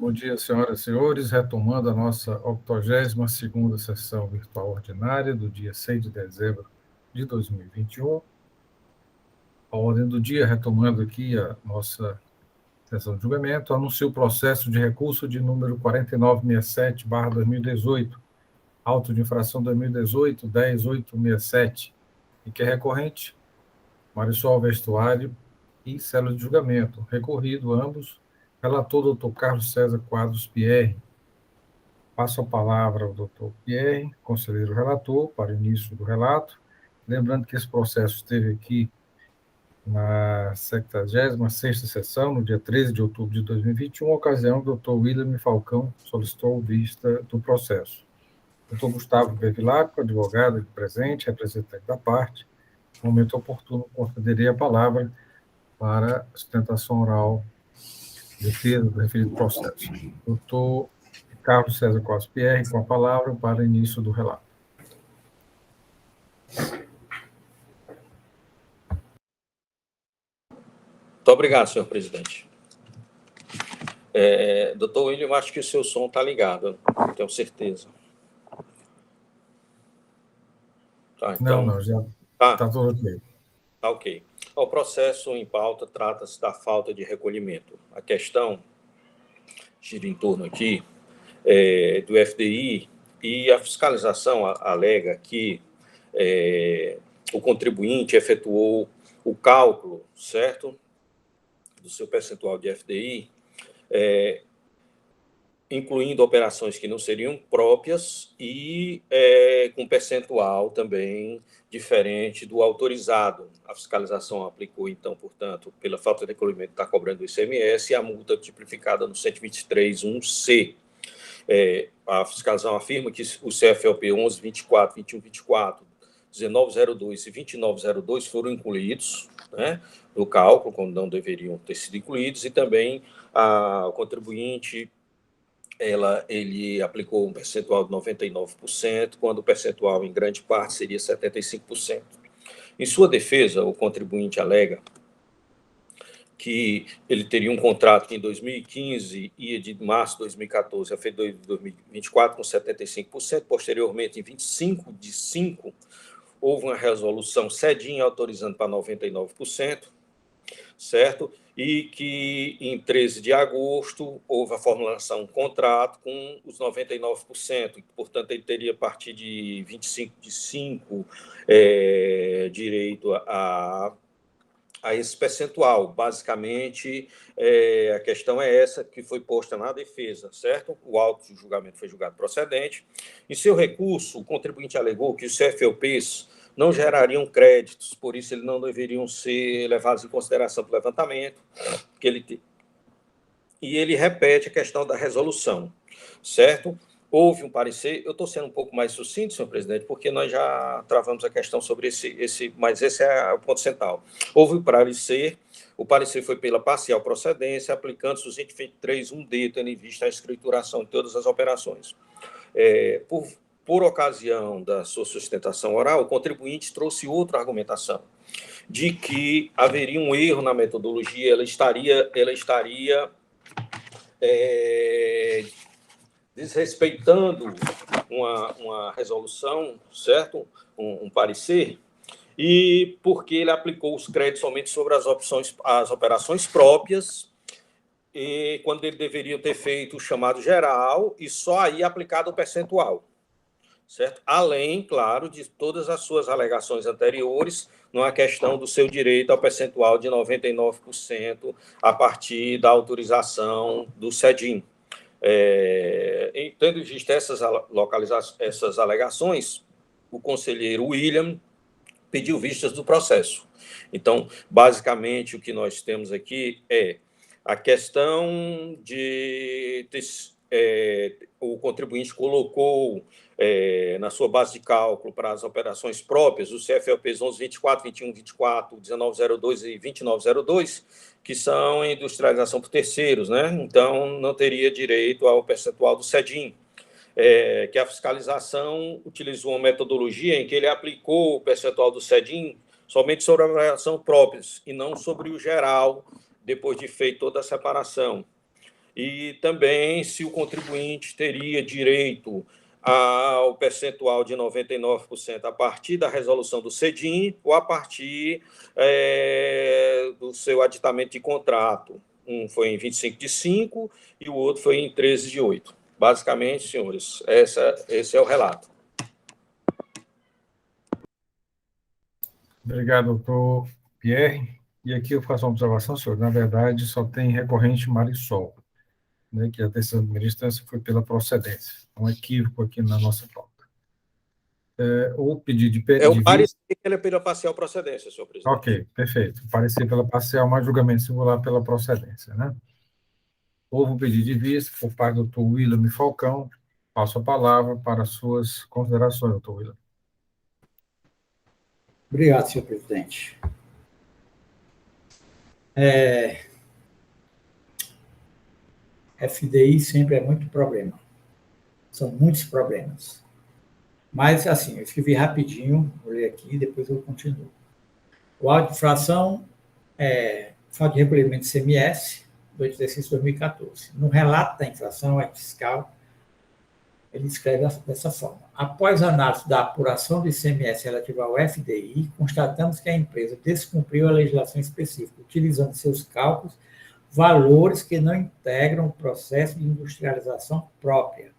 Bom dia, senhoras e senhores. Retomando a nossa 82ª sessão virtual ordinária do dia 6 de dezembro de 2021. A ordem do dia, retomando aqui a nossa sessão de julgamento, anuncia o processo de recurso de número 4967/2018, auto de infração 2018-10867, e que é recorrente, Marisol Vestuário e célula de julgamento. Recorrido ambos, relator doutor Carlos César Quadros Pierre. Passo a palavra ao doutor Pierre, conselheiro relator, para o início do relato. Lembrando que esse processo esteve aqui na 76ª sessão, no dia 13 de outubro de 2021, ocasião o doutor William Falcão solicitou vista do processo. Doutor Gustavo Bevilacqua, advogado aqui presente, representante da parte, no momento oportuno, concederei a palavra para sustentação oral, defesa do referido processo. Doutor Carlos César Quadros Pierre, com a palavra para início do relato. Muito obrigado, senhor presidente. Doutor William, acho que o seu som está ligado, não tenho certeza. Tá, então, não, já está tudo ok. Tá ok. O processo em pauta trata-se da falta de recolhimento. A questão gira em torno aqui do FDI, e a fiscalização alega que o contribuinte efetuou o cálculo, certo, do seu percentual de FDI, incluindo operações que não seriam próprias e com percentual também diferente do autorizado. A fiscalização aplicou, então, portanto, pela falta de recolhimento, está cobrando o ICMS e a multa tipificada no 123.1c. A fiscalização afirma que o CFLP 1124, 2124, 1902 e 2902 foram incluídos, né, no cálculo, quando não deveriam ter sido incluídos, e também o contribuinte ele aplicou um percentual de 99%, quando o percentual, em grande parte, seria 75%. Em sua defesa, o contribuinte alega que ele teria um contrato que em 2015 ia de março de 2014 a fevereiro de 2024 com 75%, posteriormente, em 25/5, houve uma resolução CEDIM autorizando para 99%, certo? E que em 13 de agosto houve a formulação de um contrato com os 99%, e, portanto, ele teria, a partir de 25/5, direito a esse percentual. Basicamente, a questão é essa que foi posta na defesa, certo? O auto de julgamento foi julgado procedente. Em seu recurso, o contribuinte alegou que os CFLPs não gerariam créditos, por isso eles não deveriam ser levados em consideração para o levantamento. E ele repete a questão da resolução, certo? Houve um parecer, eu estou sendo um pouco mais sucinto, senhor presidente, porque nós já travamos a questão sobre mas esse é o ponto central. Houve o parecer foi pela parcial procedência, aplicando-se os 23.1d, tendo em vista a escrituração de todas as operações. Por ocasião da sua sustentação oral, o contribuinte trouxe outra argumentação, de que haveria um erro na metodologia, ela estaria desrespeitando uma resolução, certo? Um parecer, e porque ele aplicou os créditos somente sobre as operações próprias, e quando ele deveria ter feito o chamado geral, e só aí aplicado o percentual, certo? Além, claro, de todas as suas alegações anteriores, numa questão do seu direito ao percentual de 99% a partir da autorização do CEDIM. Tendo em vista essas alegações, o conselheiro William pediu vistas do processo. Então, basicamente, o que nós temos aqui é a questão de o contribuinte colocou na sua base de cálculo para as operações próprias, os CFLPs 1124, 2124, 1902 e 2902, que são industrialização por terceiros, né? Então, não teria direito ao percentual do CEDIM. Que a fiscalização utilizou uma metodologia em que ele aplicou o percentual do CEDIM somente sobre a operação próprias e não sobre o geral, depois de feito toda a separação. e também se o contribuinte teria direito ao percentual de 99% a partir da resolução do CEDIM ou a partir do seu aditamento de contrato. Um foi em 25/5 e o outro foi em 13/8. Basicamente, senhores, esse é o relato. Obrigado, doutor Pierre. E aqui eu faço uma observação, senhor. Na verdade, só tem recorrente Marisol, né, que a decisão de primeira instância foi pela procedência. Um equívoco aqui na nossa pauta. O pedido de Parecia vista. que ele é pela parcial procedência, senhor presidente. Ok, perfeito. Parecia pela parcial, mas julgamento singular pela procedência, né? Houve um pedido de vista por parte do doutor William Falcão. Passo a palavra para as suas considerações, doutor William. Obrigado, senhor presidente. FDI sempre é muito problema. São muitos problemas. Mas, assim, eu escrevi rapidinho, vou ler aqui, depois eu continuo. O auto de infração falta de recolhimento de CMS do exercício 2014. No relato da infração, o fiscal ele escreve dessa forma. Após a análise da apuração do ICMS relativa ao FDI, constatamos que a empresa descumpriu a legislação específica, utilizando seus cálculos valores que não integram o processo de industrialização própria,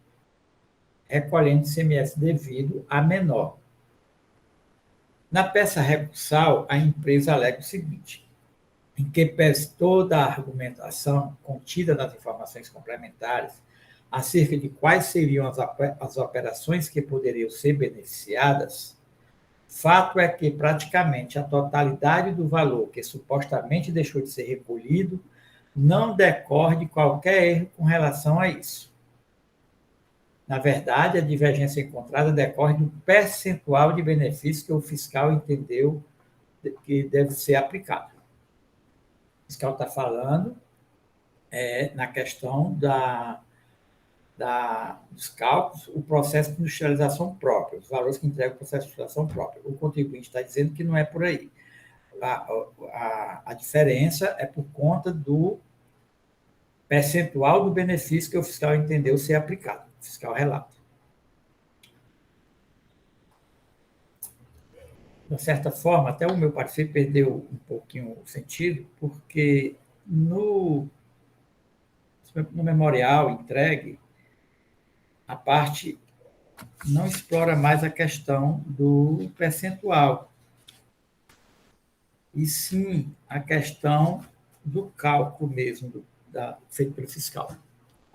recolhendo ICMS devido a menor. Na peça recursal, a empresa alega o seguinte, em que pese toda a argumentação contida nas informações complementares acerca de quais seriam as operações que poderiam ser beneficiadas, fato é que praticamente a totalidade do valor que supostamente deixou de ser recolhido não decorre de qualquer erro com relação a isso. Na verdade, a divergência encontrada decorre do percentual de benefício que o fiscal entendeu que deve ser aplicado. O fiscal está falando na questão dos cálculos, o processo de industrialização próprio, os valores que entregam o processo de industrialização próprio. O contribuinte está dizendo que não é por aí. A diferença é por conta do percentual do benefício que o fiscal entendeu ser aplicado. O fiscal relata. De certa forma, até o meu parecer perdeu um pouquinho o sentido, porque no memorial entregue, a parte não explora mais a questão do percentual, e sim a questão do cálculo mesmo, feito pelo fiscal.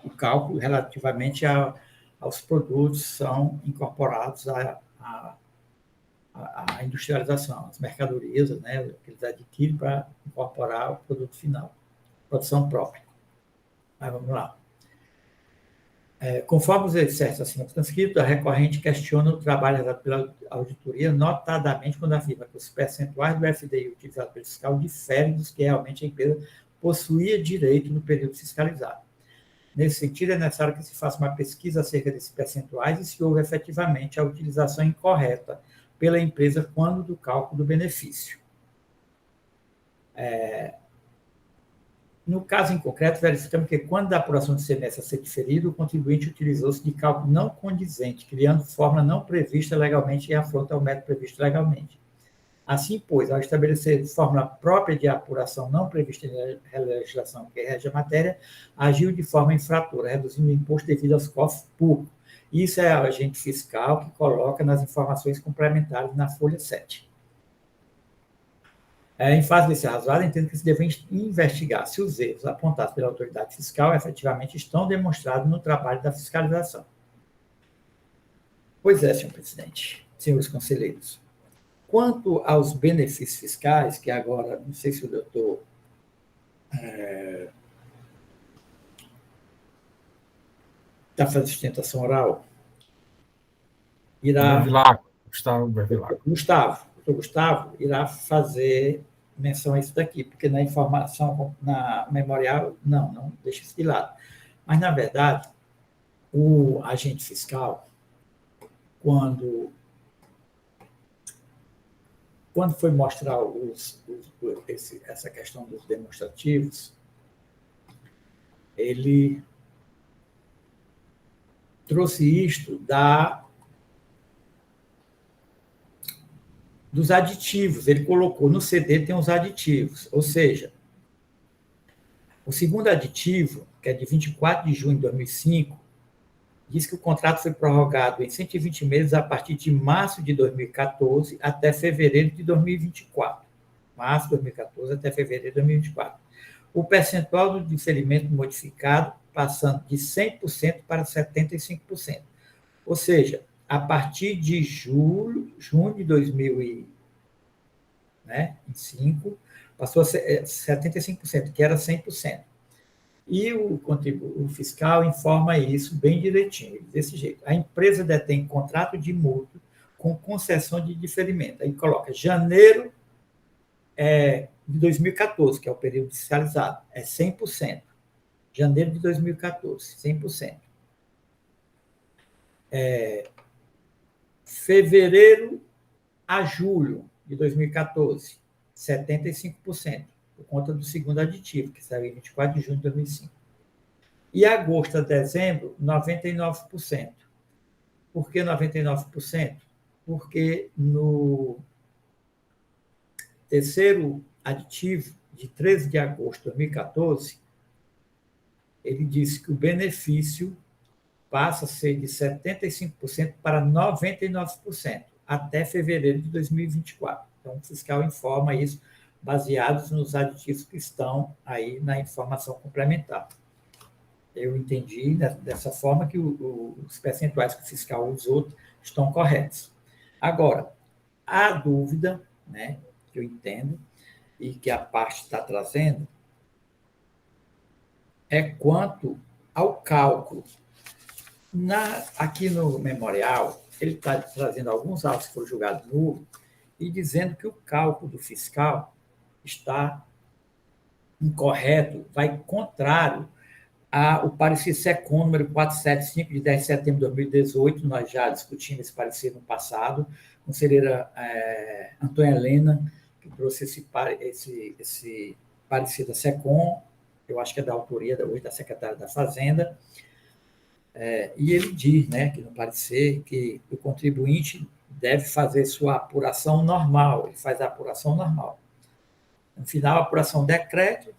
O cálculo relativamente aos produtos são incorporados à industrialização, as mercadorias, né, que eles adquirem para incorporar o produto final, produção própria. Mas vamos lá. Conforme os exercícios acima transcritos, a recorrente questiona o trabalho realizado pela auditoria, notadamente quando afirma que os percentuais do FDI utilizados pelo fiscal diferem dos que realmente a empresa possuía direito no período fiscalizado. Nesse sentido, é necessário que se faça uma pesquisa acerca desses percentuais e se houve efetivamente a utilização incorreta pela empresa quando do cálculo do benefício. No caso em concreto, verificamos que quando da apuração do ICMS a ser diferido, o contribuinte utilizou-se de cálculo não condizente, criando fórmula não prevista legalmente em afronta ao método previsto legalmente. Assim, pois, ao estabelecer fórmula própria de apuração não prevista em legislação que rege a matéria, agiu de forma infratora, reduzindo o imposto devido aos cofres públicos. Isso é o agente fiscal que coloca nas informações complementares na folha 7. Em face desse razoado, entendo que se deve investigar se os erros apontados pela autoridade fiscal efetivamente estão demonstrados no trabalho da fiscalização. Pois é, senhor presidente, senhores conselheiros. Quanto aos benefícios fiscais, que agora, não sei se o doutor está fazendo sustentação oral, irá... Gustavo irá fazer menção a isso daqui, porque na informação, na memorial, não deixa isso de lado. Mas, na verdade, o agente fiscal, quando foi mostrar essa questão dos demonstrativos, ele trouxe isto dos aditivos. Ele colocou no CD, tem os aditivos, ou seja, o segundo aditivo, que é de 24 de junho de 2005, diz que o contrato foi prorrogado em 120 meses a partir de março de 2014 até fevereiro de 2024. Março de 2014 até fevereiro de 2024. O percentual do diferimento modificado passando de 100% para 75%. Ou seja, a partir de junho de 2005, passou a ser 75%, que era 100%. E o fiscal informa isso bem direitinho, desse jeito. A empresa detém contrato de mútuo com concessão de diferimento. Aí coloca janeiro de 2014, que é o período fiscalizado, é 100%. Janeiro de 2014, 100%. Fevereiro a julho de 2014, 75%. Por conta do segundo aditivo, que saiu em 24 de junho de 2005. E agosto a dezembro, 99%. Por que 99%? Porque no terceiro aditivo, de 13 de agosto de 2014, ele disse que o benefício passa a ser de 75% para 99%, até fevereiro de 2024. Então, o fiscal informa isso baseados nos aditivos que estão aí na informação complementar. Eu entendi dessa forma que os percentuais que o fiscal usou estão corretos. Agora, a dúvida, né, que eu entendo e que a parte está trazendo é quanto ao cálculo. Aqui no memorial, ele está trazendo alguns autos que foram julgados nulos e dizendo que o cálculo do fiscal está incorreto, vai contrário ao parecer SECOM número 475, de 10 de setembro de 2018, nós já discutimos esse parecer no passado, a conselheira Antônia Helena, que trouxe esse parecer da SECOM, eu acho que é da autoria hoje da secretária da Fazenda, e ele diz, né, que no parecer, que o contribuinte deve fazer sua apuração normal, ele faz a apuração normal. No final, a apuração decreto,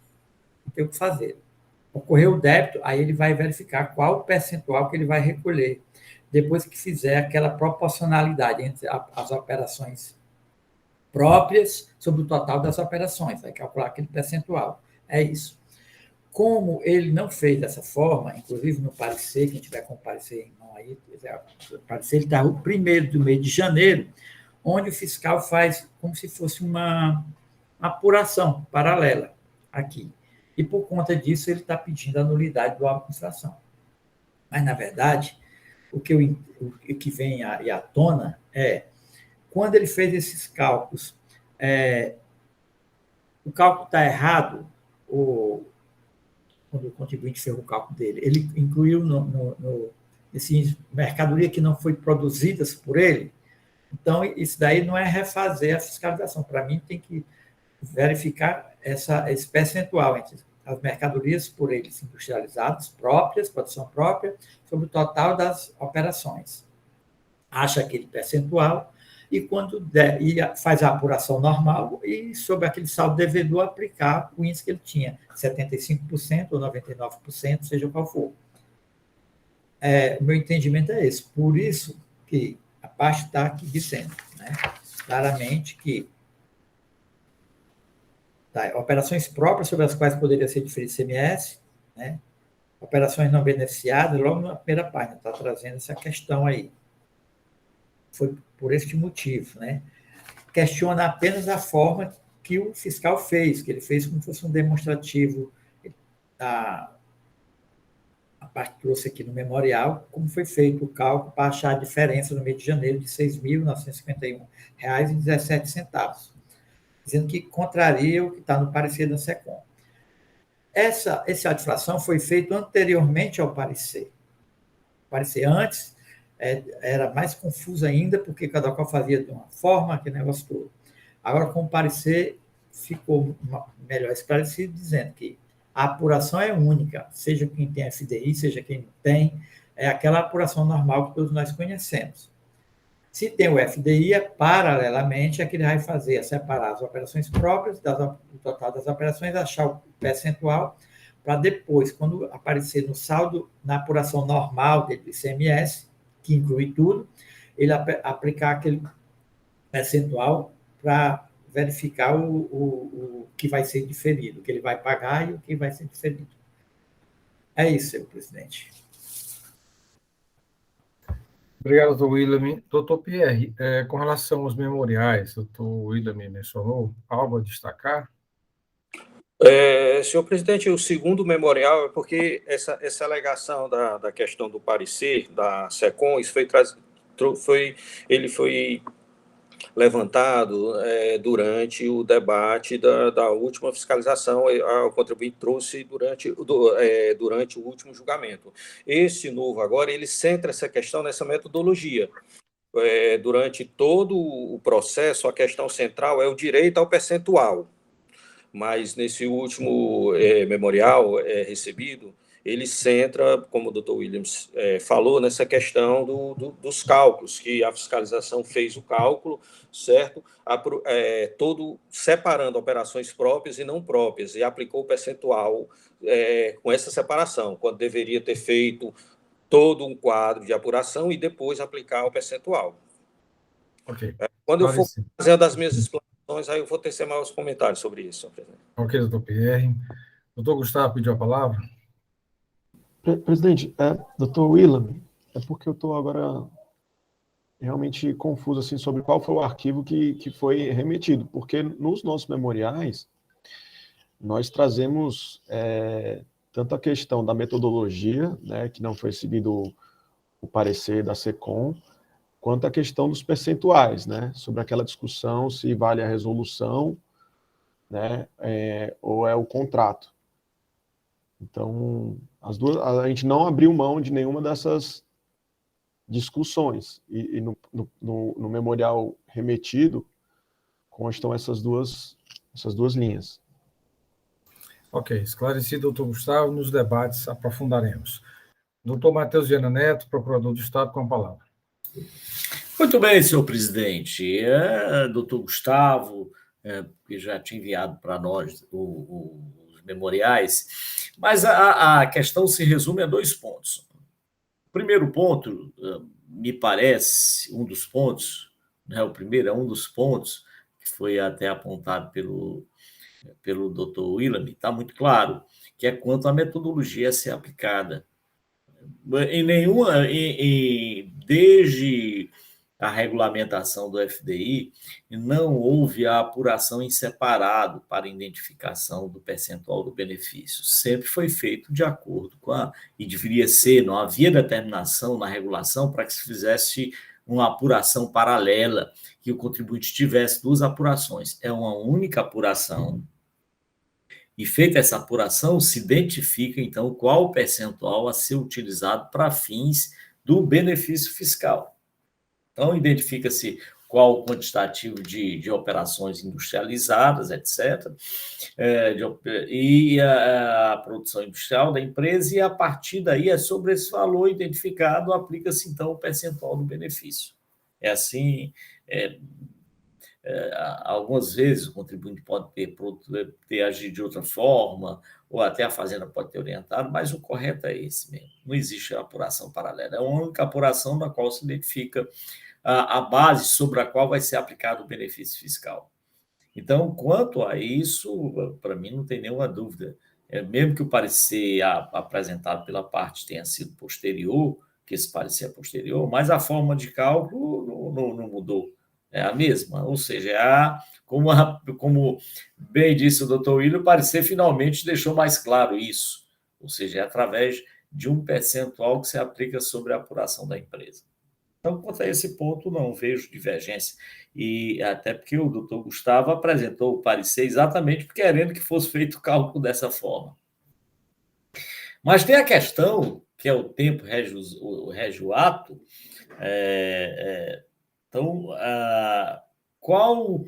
não tem o que fazer. Ocorreu o débito, aí ele vai verificar qual o percentual que ele vai recolher, depois que fizer aquela proporcionalidade entre as operações próprias sobre o total das operações, vai calcular aquele percentual. É isso. Como ele não fez dessa forma, inclusive no parecer, quem tiver com o parecer em mão aí, o parecer está o primeiro do mês de janeiro, onde o fiscal faz como se fosse uma apuração paralela aqui. E, por conta disso, ele está pedindo a nulidade do auto de infração. Mas, na verdade, o que vem à tona é, quando ele fez esses cálculos, o cálculo está errado, quando o contribuinte fez o cálculo dele, ele incluiu esse mercadoria que não foi produzida por ele. Então, isso daí não é refazer a fiscalização. Para mim, tem que verificar esse percentual entre as mercadorias por eles industrializadas, próprias, produção própria, sobre o total das operações. Acha aquele percentual e, quando der, faz a apuração normal e, sobre aquele saldo devedor, aplicar o índice que ele tinha, 75% ou 99%, seja qual for. O meu entendimento é esse. Por isso que a parte está aqui dizendo, né, claramente que operações próprias sobre as quais poderia ser diferido ICMS, né? Operações não beneficiadas, logo na primeira página, está trazendo essa questão aí. Foi por este motivo, né? Questiona apenas a forma que o fiscal fez, que ele fez como se fosse um demonstrativo, a parte que trouxe aqui no memorial, como foi feito o cálculo para achar a diferença no mês de janeiro de R$ 6.951,17. Dizendo que contraria o que está no parecer da SECOM. Esse auto de infração foi feito anteriormente ao parecer. O parecer antes era mais confuso ainda, porque cada qual fazia de uma forma, aquele negócio todo. Agora, com o parecer, ficou melhor esclarecido, dizendo que a apuração é única, seja quem tem FDI, seja quem não tem, é aquela apuração normal que todos nós conhecemos. Se tem o FDI, paralelamente, é que ele vai fazer separar as operações próprias do total das operações, achar o percentual, para depois, quando aparecer no saldo, na apuração normal do ICMS, que inclui tudo, ele aplicar aquele percentual para verificar o que vai ser diferido, o que ele vai pagar e o que vai ser diferido. É isso, senhor presidente. Obrigado, doutor William. Doutor Pierre, com relação aos memoriais, o doutor William mencionou algo a destacar? Senhor presidente, o segundo memorial é porque essa alegação da questão do parecer da SECOM, isso ele foi levantado durante o debate da última fiscalização, o contribuinte trouxe durante o último julgamento. Esse novo agora, ele centra essa questão nessa metodologia. Durante todo o processo, a questão central é o direito ao percentual, mas nesse último memorial recebido, ele centra, como o doutor Williams falou, nessa questão dos cálculos, que a fiscalização fez o cálculo, certo? Todo separando operações próprias e não próprias, e aplicou o percentual com essa separação, quando deveria ter feito todo um quadro de apuração e depois aplicar o percentual. Ok. Quando eu for fazendo as minhas explanações, aí eu vou tecer maiores comentários sobre isso, senhor presidente. Ok, doutor Pierre. Doutor Gustavo pediu a palavra? Presidente, doutor William, é porque eu estou agora realmente confuso assim, sobre qual foi o arquivo que foi remetido, porque nos nossos memoriais nós trazemos tanto a questão da metodologia, né, que não foi seguido o parecer da SECOM, quanto a questão dos percentuais, né, sobre aquela discussão se vale a resolução, né, ou é o contrato. Então, a gente não abriu mão de nenhuma dessas discussões, e no memorial remetido constam essas duas linhas. Ok, esclarecido, doutor Gustavo, nos debates aprofundaremos. Doutor Matheus Viana Neto, procurador do Estado, com a palavra. Muito bem, senhor presidente. Doutor Gustavo, que já tinha enviado para nós os memoriais, mas a questão se resume a 2 pontos. O primeiro ponto, me parece, um dos pontos, né, o primeiro é um dos pontos, que foi até apontado pelo doutor William, está muito claro, que é quanto à metodologia a ser aplicada. Desde a regulamentação do FDI, não houve a apuração em separado para identificação do percentual do benefício. Sempre foi feito de acordo com e deveria ser, não havia determinação na regulação para que se fizesse uma apuração paralela, que o contribuinte tivesse 2 apurações. É uma única apuração. E feita essa apuração, se identifica, então, qual o percentual a ser utilizado para fins do benefício fiscal. Então, identifica-se qual o quantitativo de operações industrializadas, etc., e a produção industrial da empresa, e a partir daí, sobre esse valor identificado, aplica-se, então, o percentual do benefício. É assim... algumas vezes o contribuinte pode ter agido de outra forma, ou até a fazenda pode ter orientado, mas o correto é esse mesmo. Não existe apuração paralela. É uma única apuração na qual se identifica a base sobre a qual vai ser aplicado o benefício fiscal. Então, quanto a isso, para mim não tem nenhuma dúvida. Mesmo que o parecer apresentado pela parte tenha sido posterior, que esse parecer é posterior, mas a forma de cálculo não mudou. É a mesma, ou seja, como bem disse o doutor William, o parecer finalmente deixou mais claro isso, ou seja, é através de um percentual que se aplica sobre a apuração da empresa. Então, quanto a esse ponto, não vejo divergência, e até porque o doutor Gustavo apresentou o parecer exatamente querendo que fosse feito o cálculo dessa forma. Mas tem a questão, que é o tempo rege o ato, então, qual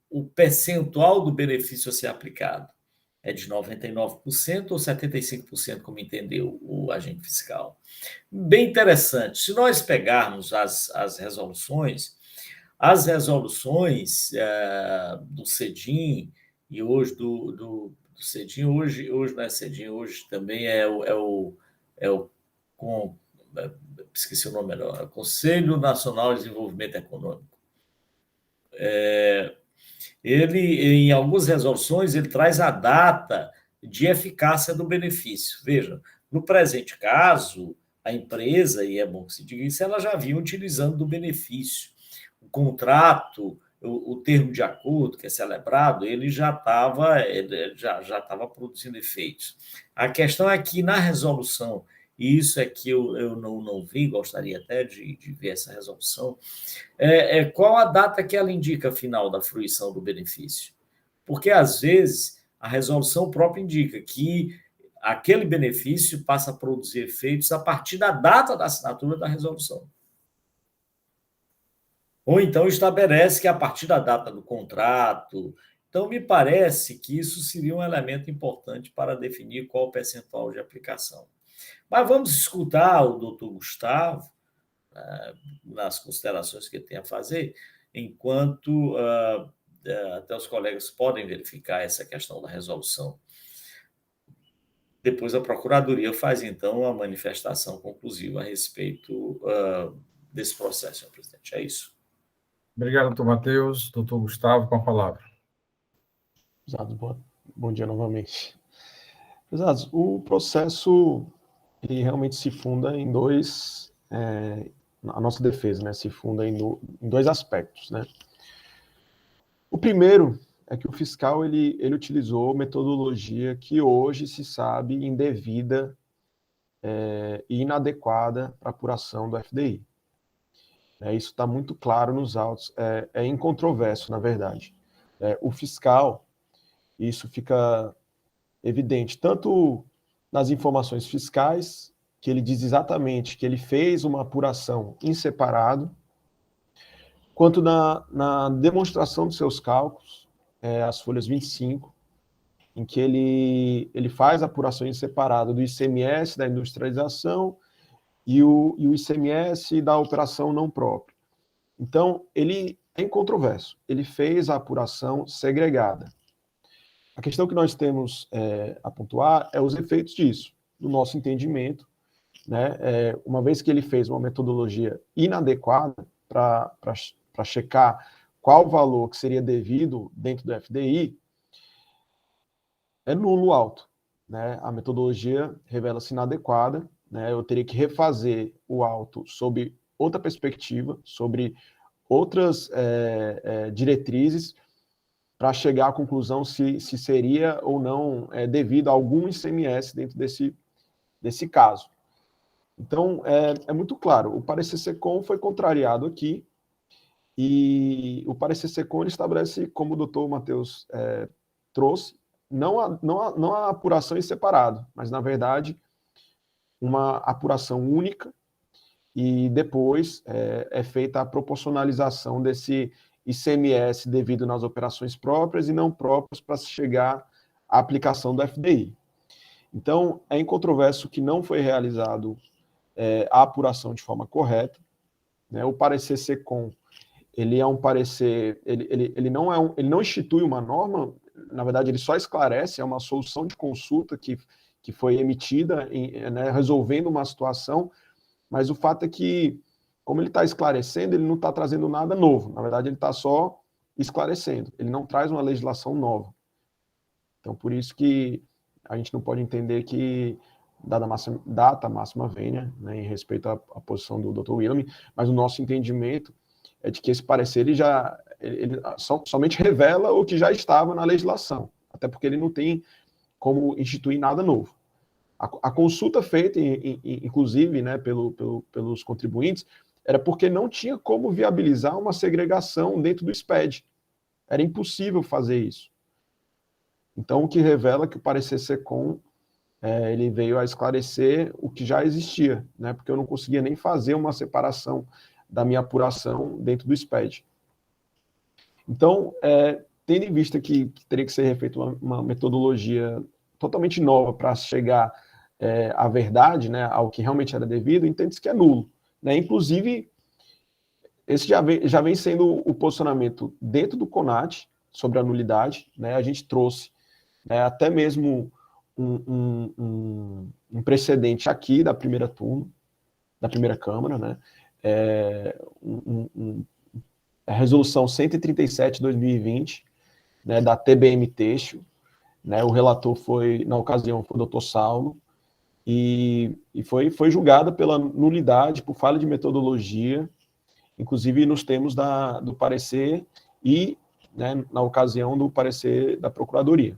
o percentual do benefício a ser aplicado. É de 99% ou 75%, como entendeu o agente fiscal. Bem interessante. Se nós pegarmos as resoluções do CEDIM, e hoje do CEDIM, hoje não é CEDIM, hoje também esqueci o nome melhor, Conselho Nacional de Desenvolvimento Econômico. Ele, em algumas resoluções, ele traz a data de eficácia do benefício. Veja, no presente caso, a empresa, e é bom que se diga isso, ela já vinha utilizando do benefício. O contrato, o termo de acordo que é celebrado, ele já estava produzindo efeitos. A questão é que, na resolução, e isso é que eu não vi, gostaria até de ver essa resolução, qual a data que ela indica final da fruição do benefício? Porque, às vezes, a resolução própria indica que aquele benefício passa a produzir efeitos a partir da data da assinatura da resolução. Ou então estabelece que a partir da data do contrato. Então, me parece que isso seria um elemento importante para definir qual o percentual de aplicação. Mas vamos escutar o doutor Gustavo, nas considerações que ele tem a fazer, enquanto até os colegas podem verificar essa questão da resolução. Depois a Procuradoria faz, então, a manifestação conclusiva a respeito desse processo, senhor presidente. É isso. Obrigado, doutor Matheus. Doutor Gustavo, com a palavra. Bom dia novamente. Pesados, o processo ele realmente se funda em dois... a nossa defesa, né, se funda em dois aspectos, né? O primeiro é que o fiscal ele utilizou metodologia que hoje se sabe indevida e inadequada para apuração do FDI. Isso está muito claro nos autos, é incontroverso, na verdade. O fiscal, isso fica evidente, tanto nas informações fiscais, que ele diz exatamente que ele fez uma apuração em separado, quanto na demonstração dos seus cálculos, as folhas 25, em que ele faz a apuração em separado do ICMS, da industrialização, e o ICMS da operação não própria. Então, ele é incontroverso, ele fez a apuração segregada. A questão que nós temos a pontuar é os efeitos disso, do nosso entendimento, né? Uma vez que ele fez uma metodologia inadequada para checar qual o valor que seria devido dentro do FDI, é nulo auto, né? A metodologia revela-se inadequada, né? Eu teria que refazer o auto sob outra perspectiva, sobre outras diretrizes, para chegar à conclusão se seria ou não devido a algum ICMS dentro desse caso. Então, é muito claro, o parecer SECOM foi contrariado aqui, e o parecer SECOM estabelece, como o doutor Matheus trouxe, não a apuração em separado, mas, na verdade, uma apuração única, e depois é feita a proporcionalização desse ICMS devido nas operações próprias e não próprias para chegar à aplicação do FDI. Então, é incontroverso que não foi realizado a apuração de forma correta, né? O parecer SECOM, ele é um parecer, ele não institui uma norma, na verdade ele só esclarece, é uma solução de consulta que foi emitida, né, resolvendo uma situação, mas o fato é que, como ele está esclarecendo, ele não está trazendo nada novo, na verdade ele está só esclarecendo, ele não traz uma legislação nova. Então, por isso que a gente não pode entender que data máxima venha, né, em respeito à posição do Dr. William, mas o nosso entendimento é de que esse parecer ele somente revela o que já estava na legislação, até porque ele não tem como instituir nada novo. A consulta feita, inclusive, né, pelos contribuintes, era porque não tinha como viabilizar uma segregação dentro do SPED. Era impossível fazer isso. Então, o que revela que o parecer SECOM ele veio a esclarecer o que já existia, né, porque eu não conseguia nem fazer uma separação da minha apuração dentro do SPED. Então, tendo em vista que teria que ser refeita uma metodologia totalmente nova para chegar à verdade, né, ao que realmente era devido, entende-se que é nulo. Né? Inclusive, esse já vem sendo o posicionamento dentro do CONAT sobre a nulidade. Né? A gente trouxe até mesmo um precedente aqui da primeira turma, da primeira Câmara, né? A resolução 137 de 2020, né, da TBM Têxtil, né? O relator foi, na ocasião, foi o doutor Saulo, e foi julgada pela nulidade, por falha de metodologia, inclusive nos termos do parecer e, né, na ocasião do parecer da Procuradoria.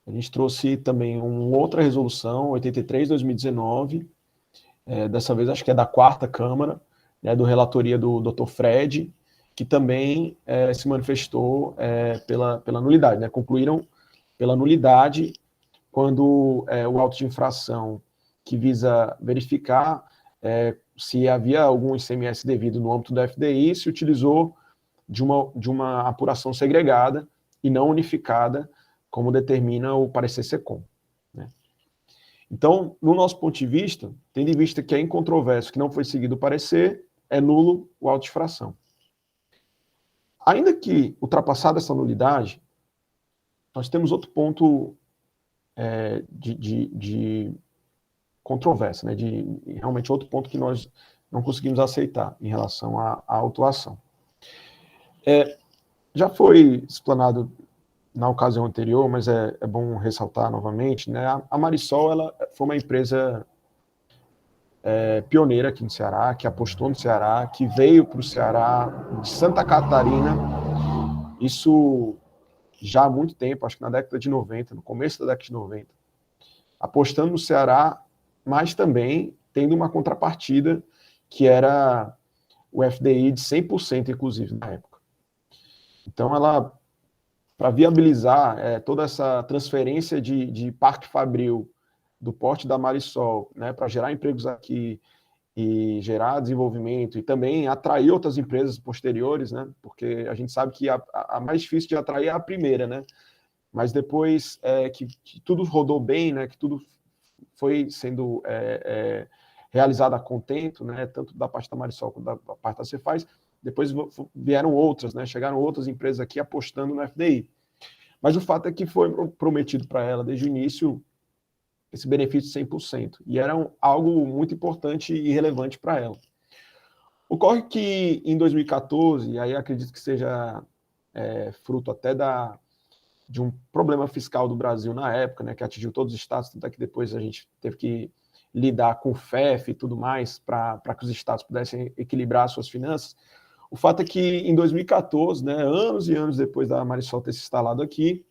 A gente trouxe também uma outra resolução, 83 de 2019, dessa vez acho que é da 4ª Câmara, né, do relatoria do Dr. Fred, que também se manifestou pela nulidade, né, concluíram pela nulidade quando o auto de infração que visa verificar se havia algum ICMS devido no âmbito do FDI se utilizou de uma apuração segregada e não unificada, como determina o parecer SECOM. Né? Então, no nosso ponto de vista, tendo em vista que é incontroverso que não foi seguido o parecer, é nulo o auto de infração. Ainda que ultrapassada essa nulidade, nós temos outro ponto de controvérsia, né? Realmente outro ponto que nós não conseguimos aceitar em relação à autuação. Já foi explanado na ocasião anterior, mas é bom ressaltar novamente, né? A Marisol, ela foi uma empresa pioneira aqui no Ceará, que apostou no Ceará, que veio para o Ceará de Santa Catarina, isso já há muito tempo, acho que na década de 90, no começo da década de 90, apostando no Ceará, mas também tendo uma contrapartida que era o FDI de 100%, inclusive, na época. Então, ela, para viabilizar toda essa transferência de parque fabril do porte da Marisol, né, para gerar empregos aqui e gerar desenvolvimento e também atrair outras empresas posteriores, né, porque a gente sabe que a mais difícil de atrair é a primeira, né, mas depois que tudo rodou bem, né, que tudo foi sendo realizado a contento, né, tanto da parte da Marisol quanto da parte da Cefaz, depois vieram outras, né, chegaram outras empresas aqui apostando no FDI. Mas o fato é que foi prometido para ela desde o início esse benefício de 100%, e era algo muito importante e relevante para ela. Ocorre que em 2014, e aí acredito que seja fruto até de um problema fiscal do Brasil na época, né, que atingiu todos os estados, tanto é que depois a gente teve que lidar com o FEF e tudo mais para que os estados pudessem equilibrar suas finanças. O fato é que em 2014, né, anos e anos depois da Marisol ter se instalado aqui,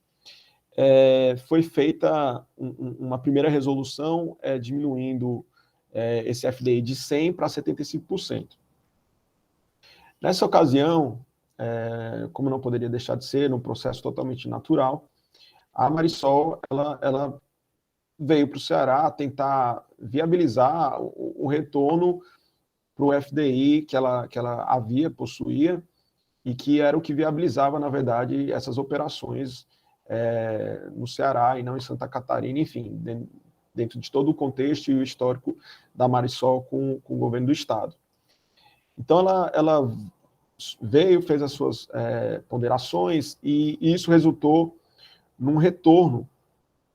foi feita uma primeira resolução diminuindo esse FDI de 100% para 75%. Nessa ocasião, como não poderia deixar de ser, num processo totalmente natural, a Marisol ela veio para o Ceará tentar viabilizar o retorno para o FDI que ela possuía e que era o que viabilizava, na verdade, essas operações no Ceará e não em Santa Catarina, enfim, dentro de todo o contexto e o histórico da Marisol com o governo do Estado. Então, ela veio, fez as suas ponderações e isso resultou num retorno,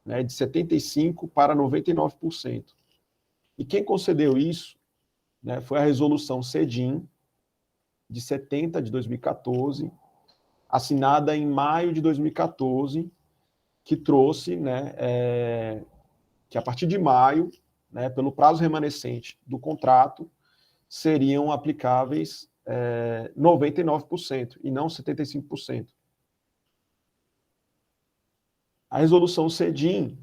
né, de 75% para 99%. E quem concedeu isso, né, foi a resolução CEDIM, de 70 de 2014, assinada em maio de 2014, que trouxe, né, que a partir de maio, né, pelo prazo remanescente do contrato, seriam aplicáveis 99% e não 75%. A resolução CEDIM,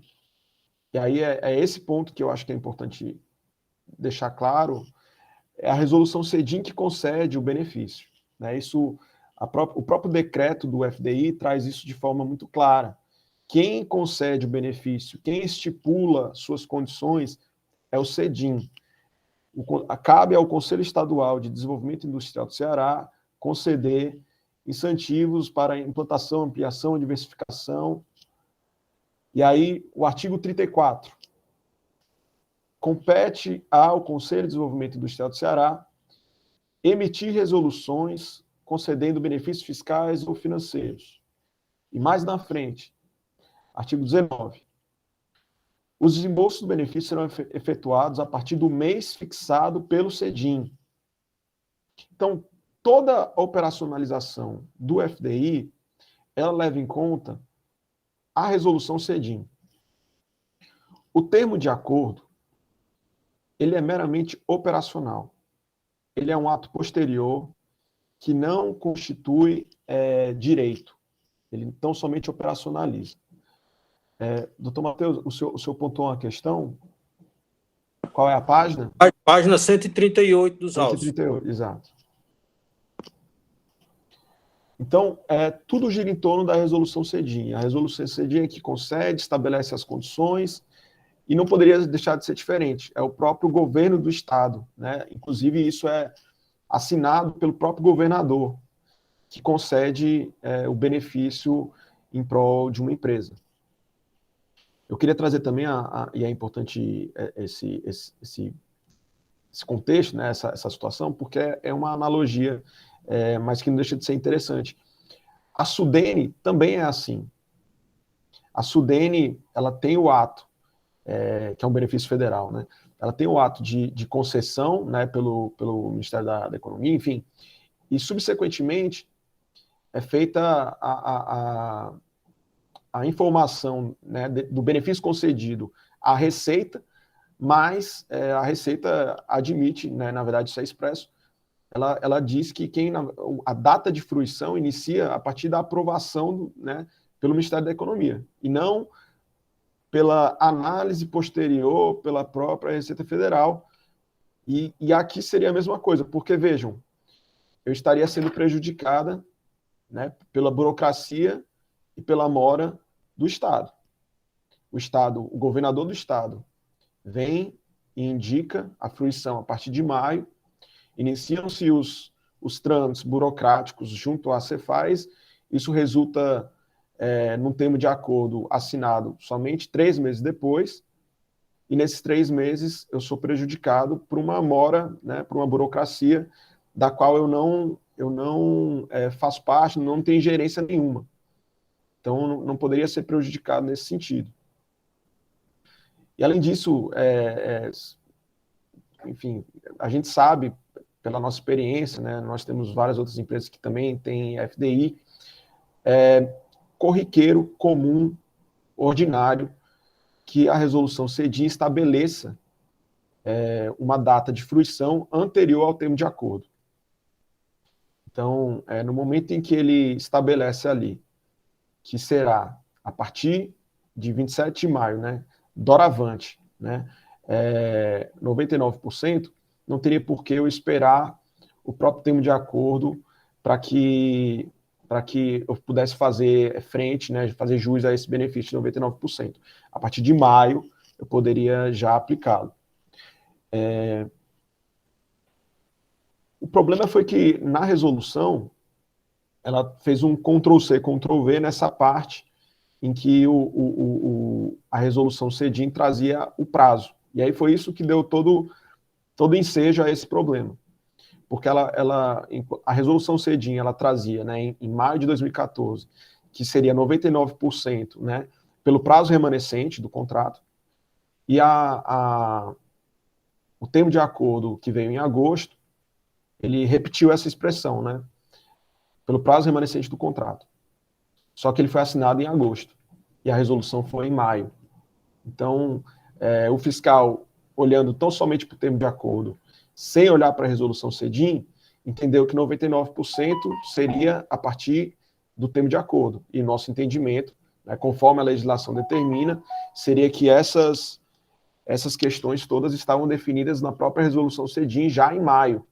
e aí é esse ponto que eu acho que é importante deixar claro, é a resolução CEDIM que concede o benefício. Né? O próprio decreto do FDI traz isso de forma muito clara. Quem concede o benefício, quem estipula suas condições é o CEDIM. Cabe ao Conselho Estadual de Desenvolvimento Industrial do Ceará conceder incentivos para implantação, ampliação, diversificação. E aí, o artigo 34. Compete ao Conselho de Desenvolvimento do Estado do Ceará emitir resoluções concedendo benefícios fiscais ou financeiros. E mais na frente, artigo 19. Os desembolsos do benefício serão efetuados a partir do mês fixado pelo CEDIM. Então, toda a operacionalização do FDI, ela leva em conta a resolução CEDIM. O termo de acordo, ele é meramente operacional. Ele é um ato posterior que não constitui direito. Ele tão somente operacionaliza. Doutor Matheus, o senhor pontuou uma questão? Qual é a página? Página 138 dos autos. 138, exato. Então, tudo gira em torno da resolução CEDIM. A resolução CEDIM é que concede, estabelece as condições, e não poderia deixar de ser diferente. É o próprio governo do Estado, né? Inclusive, isso é assinado pelo próprio governador, que concede o benefício em prol de uma empresa. Eu queria trazer também, e é importante esse contexto, né, essa situação, porque é uma analogia, mas que não deixa de ser interessante. A Sudene também é assim. A Sudene, ela tem o ato, que é um benefício federal, né? Ela tem o ato de concessão, né, pelo Ministério da Economia, enfim, e subsequentemente é feita a informação, né, do benefício concedido à Receita, mas a Receita admite, né, na verdade isso é expresso, ela diz que a data de fruição inicia a partir da aprovação, né, pelo Ministério da Economia, e não pela análise posterior pela própria Receita Federal. E aqui seria a mesma coisa, porque, vejam, eu estaria sendo prejudicada, né, pela burocracia e pela mora do Estado. O governador do Estado vem e indica a fruição a partir de maio, iniciam-se os trâmites burocráticos junto à Cefaz, isso resulta num termo de acordo assinado somente 3 meses depois, e nesses 3 meses eu sou prejudicado por uma mora, né, por uma burocracia da qual eu não faço parte, não tenho gerência nenhuma. Então, não poderia ser prejudicado nesse sentido. E, além disso, enfim, a gente sabe, pela nossa experiência, né, nós temos várias outras empresas que também têm FDI, corriqueiro, comum, ordinário, que a resolução CEDIM estabeleça uma data de fruição anterior ao termo de acordo. Então, no momento em que ele estabelece ali, que será a partir de 27 de maio, né, doravante, né, 99%, não teria por que eu esperar o próprio termo de acordo para que eu pudesse fazer frente, né, fazer jus a esse benefício de 99%. A partir de maio, eu poderia já aplicá-lo. O problema foi que, na resolução, ela fez um Ctrl+C, Ctrl+V nessa parte em que a resolução CEDIM trazia o prazo. E aí foi isso que deu todo ensejo a esse problema. Porque a resolução CEDIM, ela trazia, né, em maio de 2014, que seria 99%, né, pelo prazo remanescente do contrato, e o termo de acordo que veio em agosto, ele repetiu essa expressão, né, pelo prazo remanescente do contrato. Só que ele foi assinado em agosto, e a resolução foi em maio. Então, o fiscal, olhando tão somente para o termo de acordo, sem olhar para a resolução CEDIM, entendeu que 99% seria a partir do termo de acordo. E nosso entendimento, né, conforme a legislação determina, seria que essas questões todas estavam definidas na própria resolução CEDIM já em maio.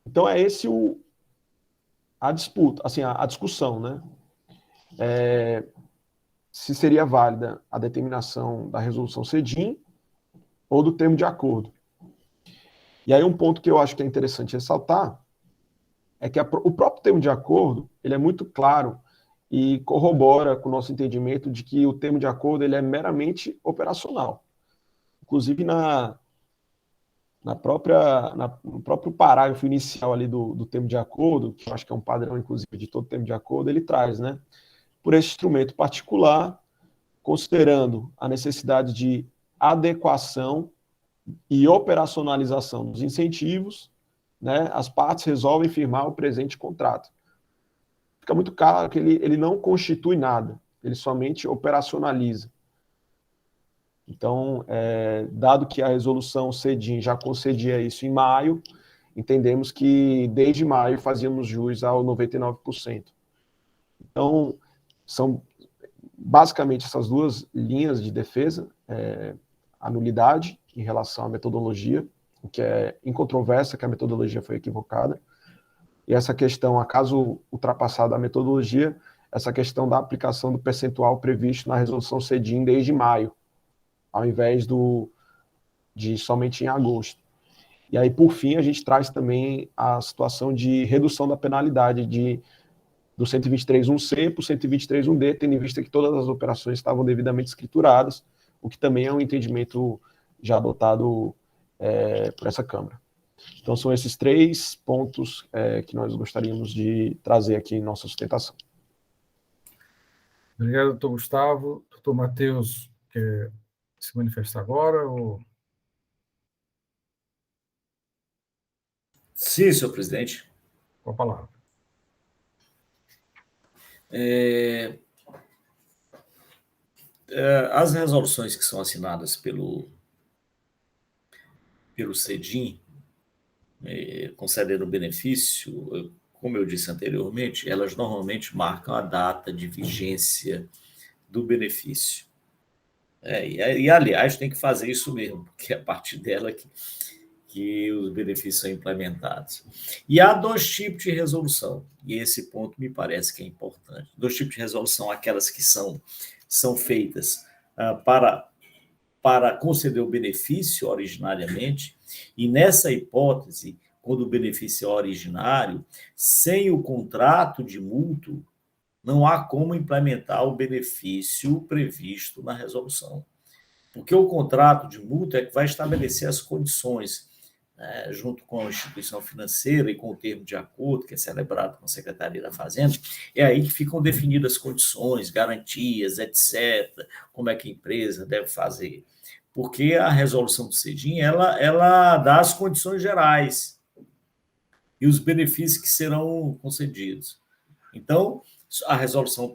Então é esse a disputa, assim, a discussão, né? Se seria válida a determinação da resolução CEDIM ou do termo de acordo. E aí um ponto que eu acho que é interessante ressaltar é que o próprio termo de acordo, ele é muito claro e corrobora com o nosso entendimento de que o termo de acordo ele é meramente operacional. Inclusive, no próprio parágrafo inicial ali do termo de acordo, que eu acho que é um padrão, inclusive, de todo termo de acordo, ele traz, né? Por esse instrumento particular, considerando a necessidade de adequação e operacionalização dos incentivos, né, as partes resolvem firmar o presente contrato. Fica muito claro que ele não constitui nada, ele somente operacionaliza. Então, dado que a resolução CEDIM já concedia isso em maio, entendemos que desde maio fazíamos jus ao 99%. Então, são basicamente essas duas linhas de defesa, a nulidade em relação à metodologia, o que é incontrovérsia que a metodologia foi equivocada, e essa questão, acaso ultrapassada a metodologia, essa questão da aplicação do percentual previsto na resolução CEDIM desde maio, ao invés de somente em agosto. E aí, por fim, a gente traz também a situação de redução da penalidade do 123.1c para o 123.1d, tendo em vista que todas as operações estavam devidamente escrituradas, o que também é um entendimento já adotado por essa Câmara. Então, são esses 3 pontos que nós gostaríamos de trazer aqui em nossa sustentação. Obrigado, doutor Gustavo. Doutor Matheus, quer se manifestar agora? Ou... Sim, senhor presidente. Com a palavra. As resoluções que são assinadas pelo CEDIM, concedendo benefício, como eu disse anteriormente, elas normalmente marcam a data de vigência do benefício. E, aliás, tem que fazer isso mesmo, porque é a partir dela que os benefícios são implementados. E há 2 tipos de resolução, e esse ponto me parece que é importante. 2 tipos de resolução, aquelas que são feitas para conceder o benefício originariamente, e nessa hipótese, quando o benefício é originário, sem o contrato de mútuo, não há como implementar o benefício previsto na resolução. Porque o contrato de mútuo é que vai estabelecer as condições, junto com a instituição financeira e com o termo de acordo, que é celebrado com a Secretaria da Fazenda, é aí que ficam definidas as condições, garantias, etc., como é que a empresa deve fazer. Porque a resolução do CEDIM, ela dá as condições gerais e os benefícios que serão concedidos. Então, a resolução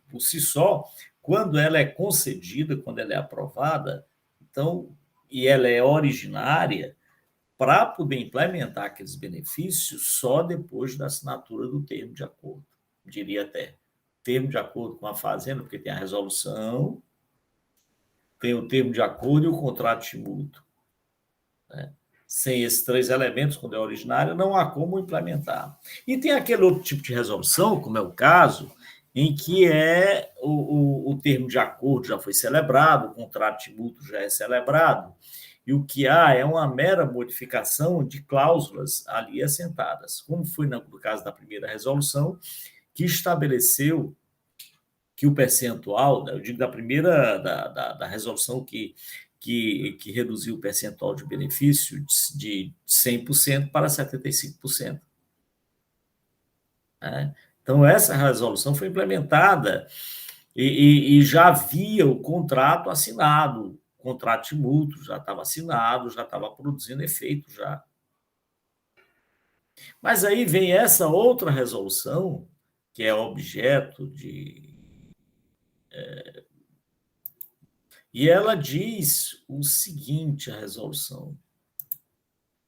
por si só, quando ela é concedida, quando ela é aprovada, então, e ela é originária, para poder implementar aqueles benefícios só depois da assinatura do termo de acordo. Diria até termo de acordo com a Fazenda, porque tem a resolução, tem o termo de acordo e o contrato de mútuo. Sem esses 3 elementos, quando é originário, não há como implementar. E tem aquele outro tipo de resolução, como é o caso, em que o termo de acordo já foi celebrado, o contrato de mútuo já é celebrado, e o que há é uma mera modificação de cláusulas ali assentadas, como foi no caso da primeira resolução, que estabeleceu que o percentual, eu digo da primeira, da resolução que reduziu o percentual de benefício de 100% para 75%. Então, essa resolução foi implementada e já havia o contrato assinado, o contrato de mútuo já estava assinado, já estava produzindo efeito já. Mas aí vem essa outra resolução, que é objeto de... E ela diz o seguinte, a resolução.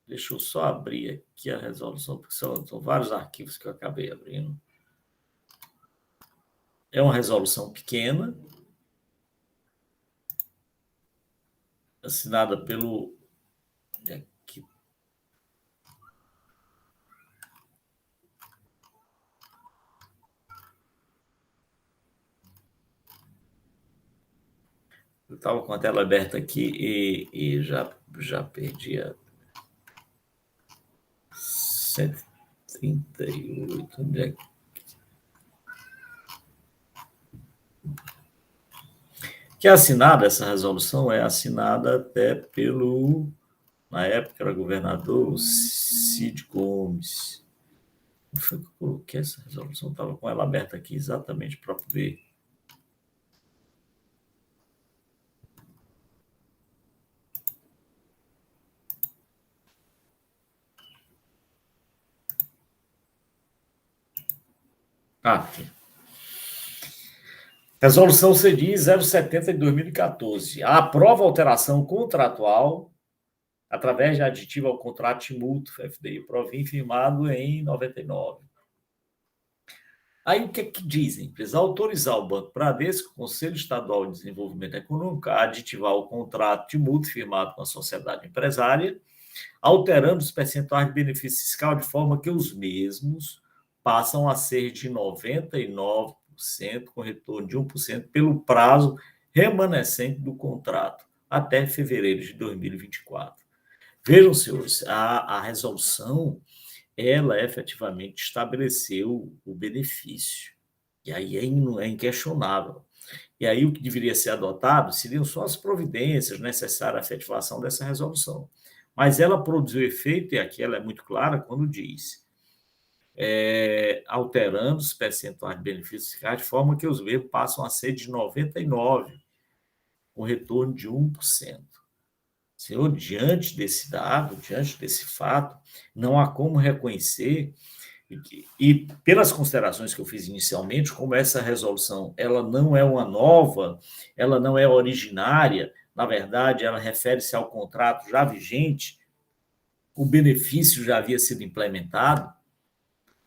Deixa eu só abrir aqui a resolução, porque são vários arquivos que eu acabei abrindo. É uma resolução pequena, assinada pelo... Aqui. Eu estava com a tela aberta aqui e já perdi a... 38. Onde é que é assinada essa resolução? É assinada até pelo, na época era governador, Cid Gomes. Onde foi que eu coloquei essa resolução? Estava com ela aberta aqui exatamente para poder. Aqui. Resolução CDI 070 de 2014. Aprova a alteração contratual através de aditivo ao contrato de mútuo FDI Provim firmado em 99. Aí o que é que dizem? Precisa autorizar o Banco Bradesco, Conselho Estadual de Desenvolvimento Econômico, a aditivar o contrato de mútuo firmado com a sociedade empresária, alterando os percentuais de benefício fiscal de forma que os mesmos passam a ser de 99%, com retorno de 1% pelo prazo remanescente do contrato até fevereiro de 2024. Vejam, senhores, a resolução, ela efetivamente estabeleceu o benefício. E aí é inquestionável. E aí o que deveria ser adotado seriam só as providências necessárias à efetivação dessa resolução. Mas ela produziu efeito, e aqui ela é muito clara quando diz, alterando os percentuais de benefícios fiscais de forma que os mesmos passam a ser de 99%, com retorno de 1%. Senhor, diante desse dado, diante desse fato, não há como reconhecer, e pelas considerações que eu fiz inicialmente, como essa resolução ela não é uma nova, ela não é originária, na verdade, ela refere-se ao contrato já vigente, o benefício já havia sido implementado.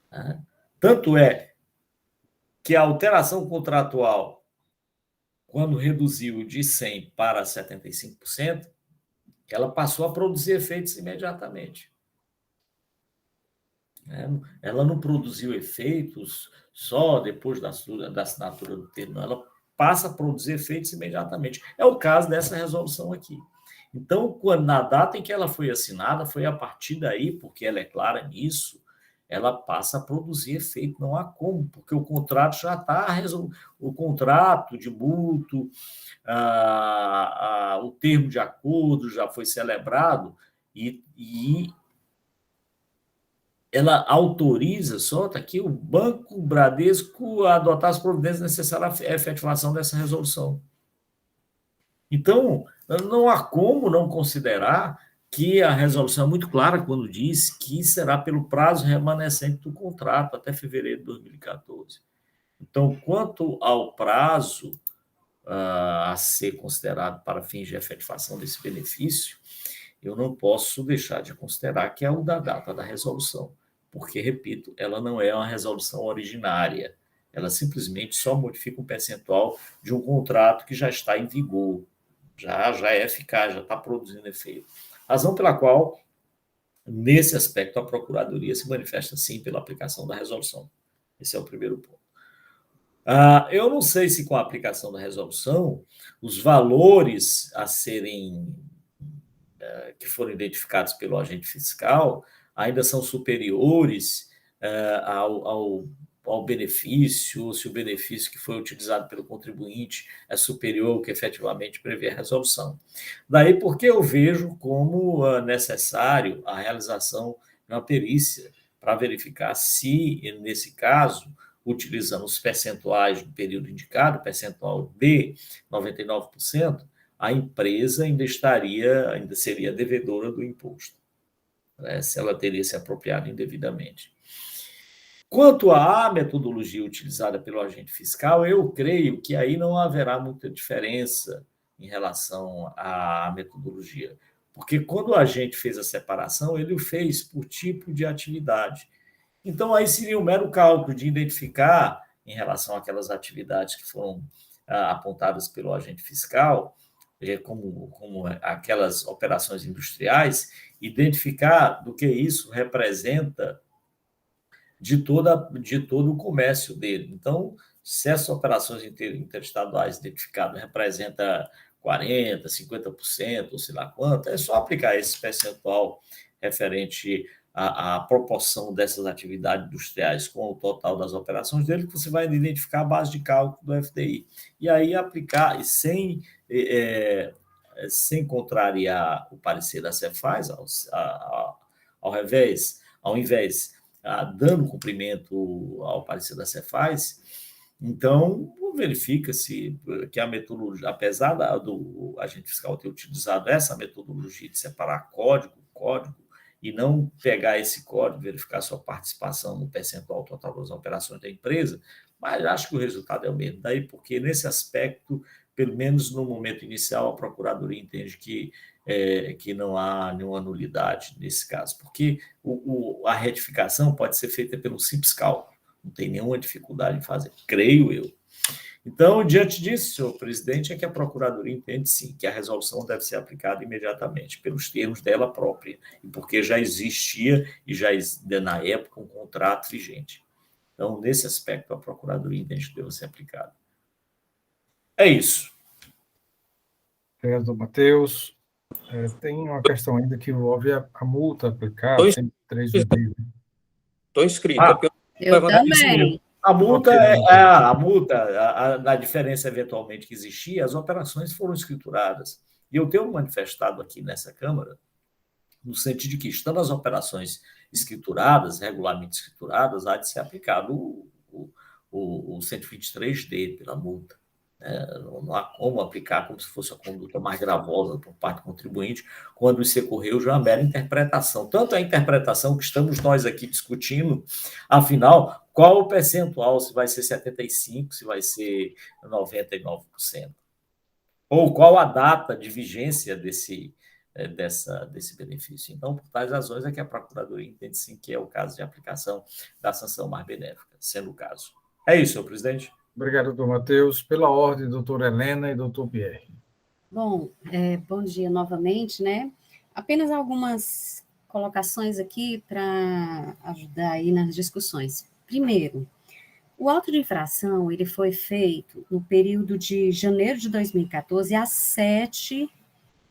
Né? Tanto é que a alteração contratual, quando reduziu de 100% para 75%, ela passou a produzir efeitos imediatamente. Ela não produziu efeitos só depois da assinatura do termo, ela passa a produzir efeitos imediatamente. É o caso dessa resolução aqui. Então, na data em que ela foi assinada, foi a partir daí, porque ela é clara nisso, ela passa a produzir efeito, não há como, porque o contrato já está resolvido. O contrato de mútuo, o termo de acordo já foi celebrado e ela autoriza, só está aqui, o Banco Bradesco a adotar as providências necessárias à efetivação dessa resolução. Então, não há como não considerar que a resolução é muito clara quando diz que será pelo prazo remanescente do contrato até fevereiro de 2014. Então, quanto ao prazo a ser considerado para fins de efetivação desse benefício, eu não posso deixar de considerar que é o da data da resolução, porque, repito, ela não é uma resolução originária, ela simplesmente só modifica um percentual de um contrato que já está em vigor, já é eficaz, já está produzindo efeito. Razão pela qual, nesse aspecto, a Procuradoria se manifesta, sim, pela aplicação da resolução. Esse é o primeiro ponto. Eu não sei se com a aplicação da resolução, os valores a serem que foram identificados pelo agente fiscal ainda são superiores ao benefício, ou se o benefício que foi utilizado pelo contribuinte é superior ao que efetivamente prevê a resolução. Daí porque eu vejo como necessário a realização de uma perícia para verificar se, nesse caso, utilizando os percentuais do período indicado, percentual de 99%, a empresa ainda seria devedora do imposto, né, se ela teria se apropriado indevidamente. Quanto à metodologia utilizada pelo agente fiscal, eu creio que aí não haverá muita diferença em relação à metodologia, porque quando o agente fez a separação, ele o fez por tipo de atividade. Então, aí seria um mero cálculo de identificar, em relação àquelas atividades que foram apontadas pelo agente fiscal, como aquelas operações industriais, identificar do que isso representa de todo o comércio dele. Então, se essas operações interestaduais identificadas representam 40%, 50%, ou sei lá quanto, é só aplicar esse percentual referente a proporção dessas atividades industriais com o total das operações dele, que você vai identificar a base de cálculo do FDI. E aí aplicar, sem contrariar o parecer da Cefaz, ao invés dando cumprimento ao parecer da Cefaz, então verifica-se que a metodologia, apesar do agente fiscal ter utilizado essa metodologia de separar código, e não pegar esse código, verificar sua participação no percentual total das operações da empresa, mas acho que o resultado é o mesmo. Daí porque, nesse aspecto, pelo menos no momento inicial, a Procuradoria entende que não há nenhuma nulidade nesse caso, porque a retificação pode ser feita pelo simples cálculo, não tem nenhuma dificuldade em fazer, creio eu. Então, diante disso, senhor presidente, é que a Procuradoria entende, sim, que a resolução deve ser aplicada imediatamente, pelos termos dela própria, e porque já existia, na época, um contrato vigente. Então, nesse aspecto, a Procuradoria entende que deve ser aplicada. É isso. Obrigado, Matheus. Tem uma questão ainda que envolve a multa aplicada, 103 do DIV. Estou inscrito. Eu também. A multa, a diferença eventualmente que existia, as operações foram escrituradas. E eu tenho manifestado aqui nessa Câmara, no sentido de que, estando as operações escrituradas, regularmente escrituradas, há de ser aplicado o 123D pela multa. Não há como aplicar como se fosse a conduta mais gravosa por parte do contribuinte, quando isso ocorreu já é uma mera interpretação. Tanto a interpretação que estamos nós aqui discutindo, afinal, qual o percentual, se vai ser 75%, se vai ser 99%, ou qual a data de vigência desse benefício. Então, por tais razões é que a Procuradoria entende sim que é o caso de aplicação da sanção mais benéfica, sendo o caso. É isso, senhor presidente. Obrigado, doutor Matheus. Pela ordem, doutora Helena e doutor Pierre. Bom, bom dia novamente, né? Apenas algumas colocações aqui para ajudar aí nas discussões. Primeiro, o auto de infração, ele foi feito no período de janeiro de 2014 a 7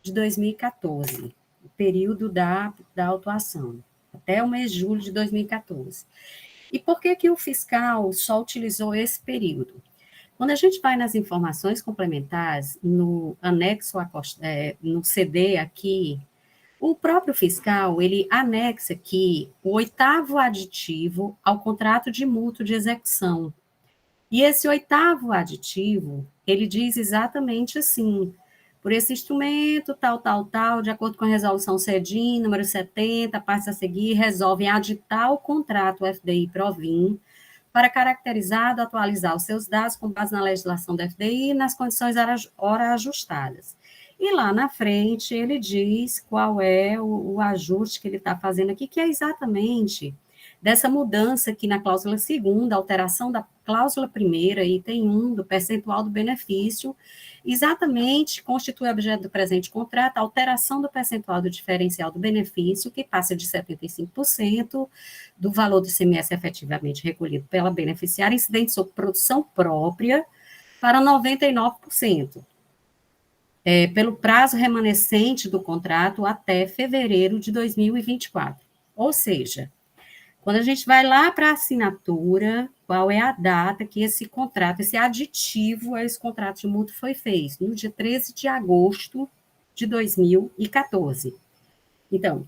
de 2014, o período da autuação, até o mês de julho de 2014. E por que o fiscal só utilizou esse período? Quando a gente vai nas informações complementares, no anexo, no CD aqui, o próprio fiscal, ele anexa aqui o 8º aditivo ao contrato de mútuo de execução. E esse 8º aditivo, ele diz exatamente assim: por esse instrumento, tal, de acordo com a resolução CEDIM, número 70, parte a seguir, resolvem aditar o contrato FDI-Provim para caracterizado, atualizar os seus dados com base na legislação do FDI e nas condições ora ajustadas. E lá na frente ele diz qual é o ajuste que ele está fazendo aqui, que é exatamente dessa mudança aqui na cláusula 2ª, alteração da cláusula 1ª, item 1, do percentual do benefício, exatamente constitui objeto do presente contrato a alteração do percentual do diferencial do benefício, que passa de 75% do valor do ICMS efetivamente recolhido pela beneficiária incidente sobre produção própria para 99%. Pelo prazo remanescente do contrato até fevereiro de 2024. Ou seja, quando a gente vai lá para a assinatura, qual é a data que esse contrato, esse aditivo a esse contrato de mútuo foi feito? No dia 13 de agosto de 2014. Então,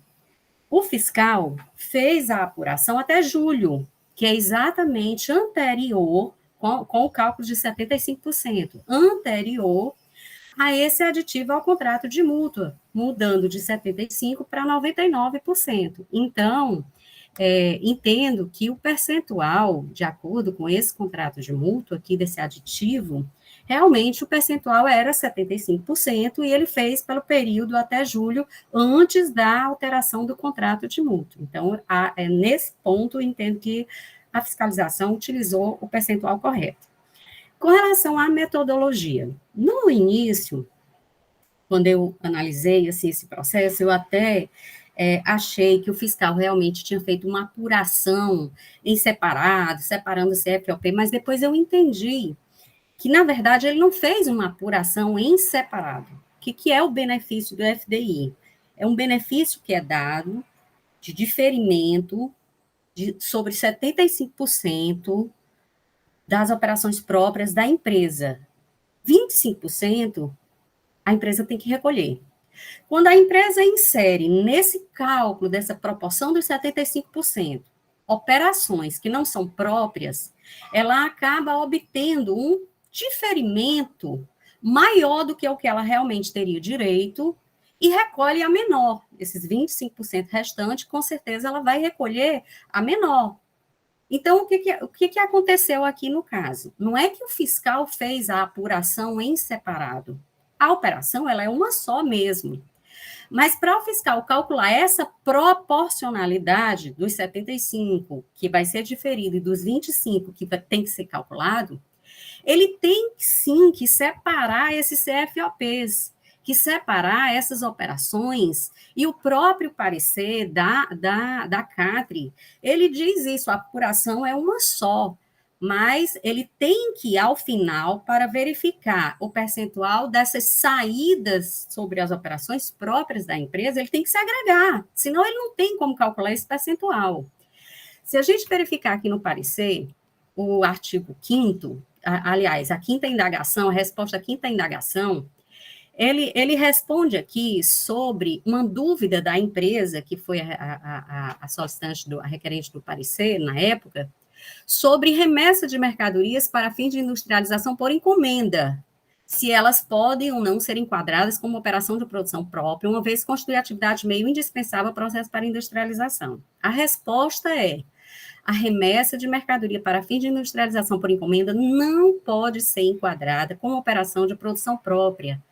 o fiscal fez a apuração até julho, que é exatamente anterior, com o cálculo de 75%, anterior a esse aditivo ao contrato de mútua, mudando de 75% para 99%. Então, entendo que o percentual, de acordo com esse contrato de mútua aqui, desse aditivo, realmente o percentual era 75% e ele fez pelo período até julho, antes da alteração do contrato de mútua. Então, nesse ponto, entendo que a fiscalização utilizou o percentual correto. Com relação à metodologia, no início, quando eu analisei assim, esse processo, eu até achei que o fiscal realmente tinha feito uma apuração em separado, separando o CFOP, mas depois eu entendi que, na verdade, ele não fez uma apuração em separado. O que é o benefício do FDI? É um benefício que é dado de diferimento sobre 75% das operações próprias da empresa. 25% a empresa tem que recolher. Quando a empresa insere nesse cálculo dessa proporção dos 75%, operações que não são próprias, ela acaba obtendo um diferimento maior do que o que ela realmente teria direito e recolhe a menor. Esses 25% restantes, com certeza, ela vai recolher a menor. Então, o que aconteceu aqui no caso? Não é que o fiscal fez a apuração em separado. A operação ela é uma só mesmo. Mas para o fiscal calcular essa proporcionalidade dos 75, que vai ser diferido, e dos 25, que tem que ser calculado, ele tem sim que separar esses CFOPs, que separar essas operações, e o próprio parecer da CATRI, ele diz isso, a apuração é uma só, mas ele tem que, ao final, para verificar o percentual dessas saídas sobre as operações próprias da empresa, ele tem que se agregar, senão ele não tem como calcular esse percentual. Se a gente verificar aqui no parecer, o artigo 5º, aliás, a quinta indagação, a resposta à quinta indagação, ele responde aqui sobre uma dúvida da empresa, que foi a solicitante, a requerente do parecer, na época, sobre remessa de mercadorias para fim de industrialização por encomenda, se elas podem ou não ser enquadradas como operação de produção própria, uma vez constituir atividade meio indispensável ao processo para industrialização. A resposta é: a remessa de mercadoria para fim de industrialização por encomenda não pode ser enquadrada como operação de produção própria,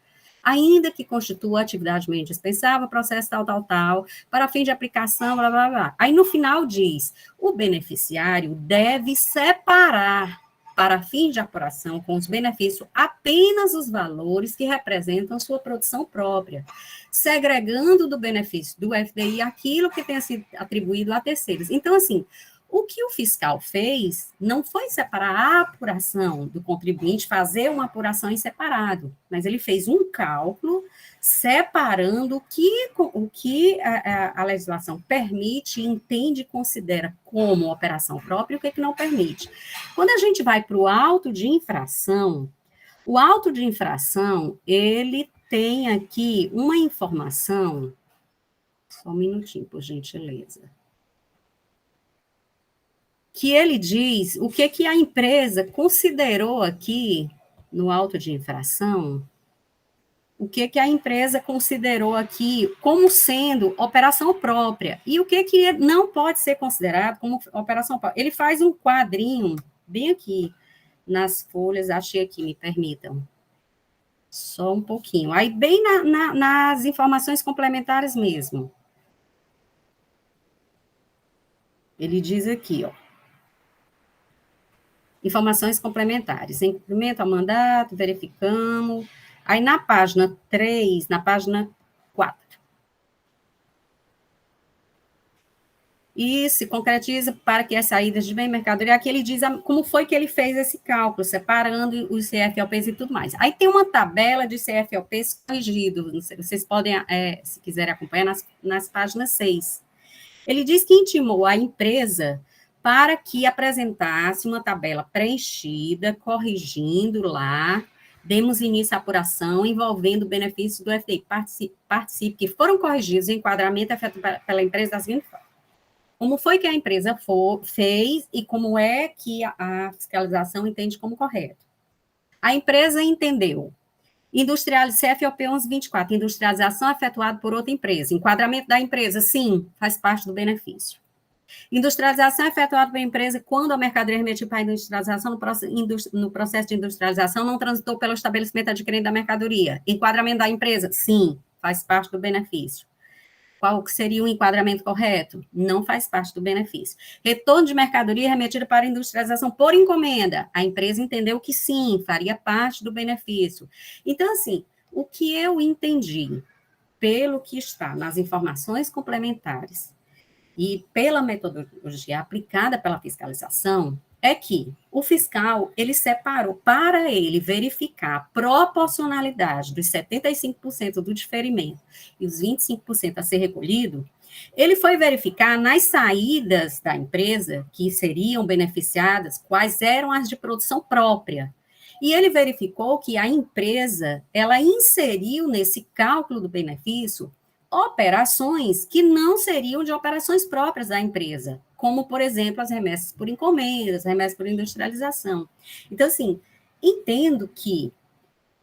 ainda que constitua atividade meio indispensável, processo tal, para fim de aplicação, blá, blá, blá. Aí, no final, diz, o beneficiário deve separar, para fim de apuração com os benefícios, apenas os valores que representam sua produção própria, segregando do benefício do FDI aquilo que tenha sido atribuído a terceiros. Então, assim, o que o fiscal fez não foi separar a apuração do contribuinte, fazer uma apuração em separado, mas ele fez um cálculo separando o que a legislação permite, entende e considera como operação própria e o que não permite. Quando a gente vai para o auto de infração, ele tem aqui uma informação, só um minutinho, por gentileza, que ele diz o que a empresa considerou aqui no auto de infração, o que a empresa considerou aqui como sendo operação própria, e o que não pode ser considerado como operação própria. Ele faz um quadrinho, bem aqui, nas folhas, achei aqui, me permitam, só um pouquinho, aí bem nas informações complementares mesmo. Ele diz aqui, ó, informações complementares, em cumprimento ao mandato, verificamos. Aí, na página 3, na página 4. E se concretiza para que as saídas de bem mercadoria, aqui ele diz como foi que ele fez esse cálculo, separando os CFOPs e tudo mais. Aí tem uma tabela de CFOPs corrigidos, vocês podem, se quiserem acompanhar, nas páginas 6. Ele diz que intimou a empresa para que apresentasse uma tabela preenchida, corrigindo lá, demos início à apuração envolvendo benefícios do FDI, participe, que foram corrigidos em enquadramento efetuado pela empresa da seguinte forma. Como foi que a empresa fez e como é que a fiscalização entende como correto? A empresa entendeu. CFOP 1124, industrialização efetuada por outra empresa. Enquadramento da empresa, sim, faz parte do benefício. Industrialização efetuada pela empresa quando a mercadoria remetida para a industrialização no processo de industrialização não transitou pelo estabelecimento adquirente da mercadoria. Enquadramento da empresa? Sim, faz parte do benefício. Qual que seria o enquadramento correto? Não faz parte do benefício. Retorno de mercadoria remetida para a industrialização por encomenda. A empresa entendeu que sim, faria parte do benefício. Então, assim, o que eu entendi, pelo que está nas informações complementares, e pela metodologia aplicada pela fiscalização, é que o fiscal, ele separou para ele verificar a proporcionalidade dos 75% do diferimento e os 25% a ser recolhido, Ele foi verificar nas saídas da empresa, que seriam beneficiadas, quais eram as de produção própria. E ele verificou que a empresa, ela inseriu nesse cálculo do benefício operações que não seriam de operações próprias da empresa, como, por exemplo, as remessas por encomendas, as remessas por industrialização. Então, assim, entendo que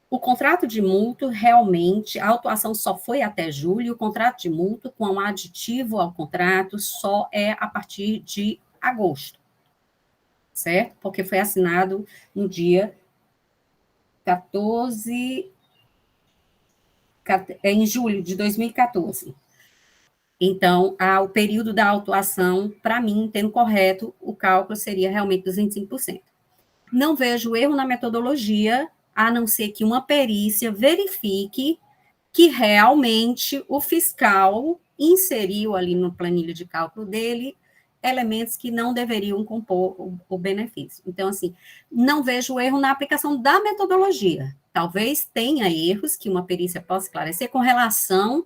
o contrato de mútuo, realmente, a autuação só foi até julho, e o contrato de mútuo, com um aditivo ao contrato, só é a partir de agosto, certo? Porque foi assinado no dia 14, em julho de 2014. Então, o período da autuação, para mim, entendo correto, o cálculo seria realmente 205%. Não vejo erro na metodologia, a não ser que uma perícia verifique que realmente o fiscal inseriu ali no planilha de cálculo dele elementos que não deveriam compor o benefício. Então, assim, não vejo erro na aplicação da metodologia. Talvez tenha erros que uma perícia possa esclarecer com relação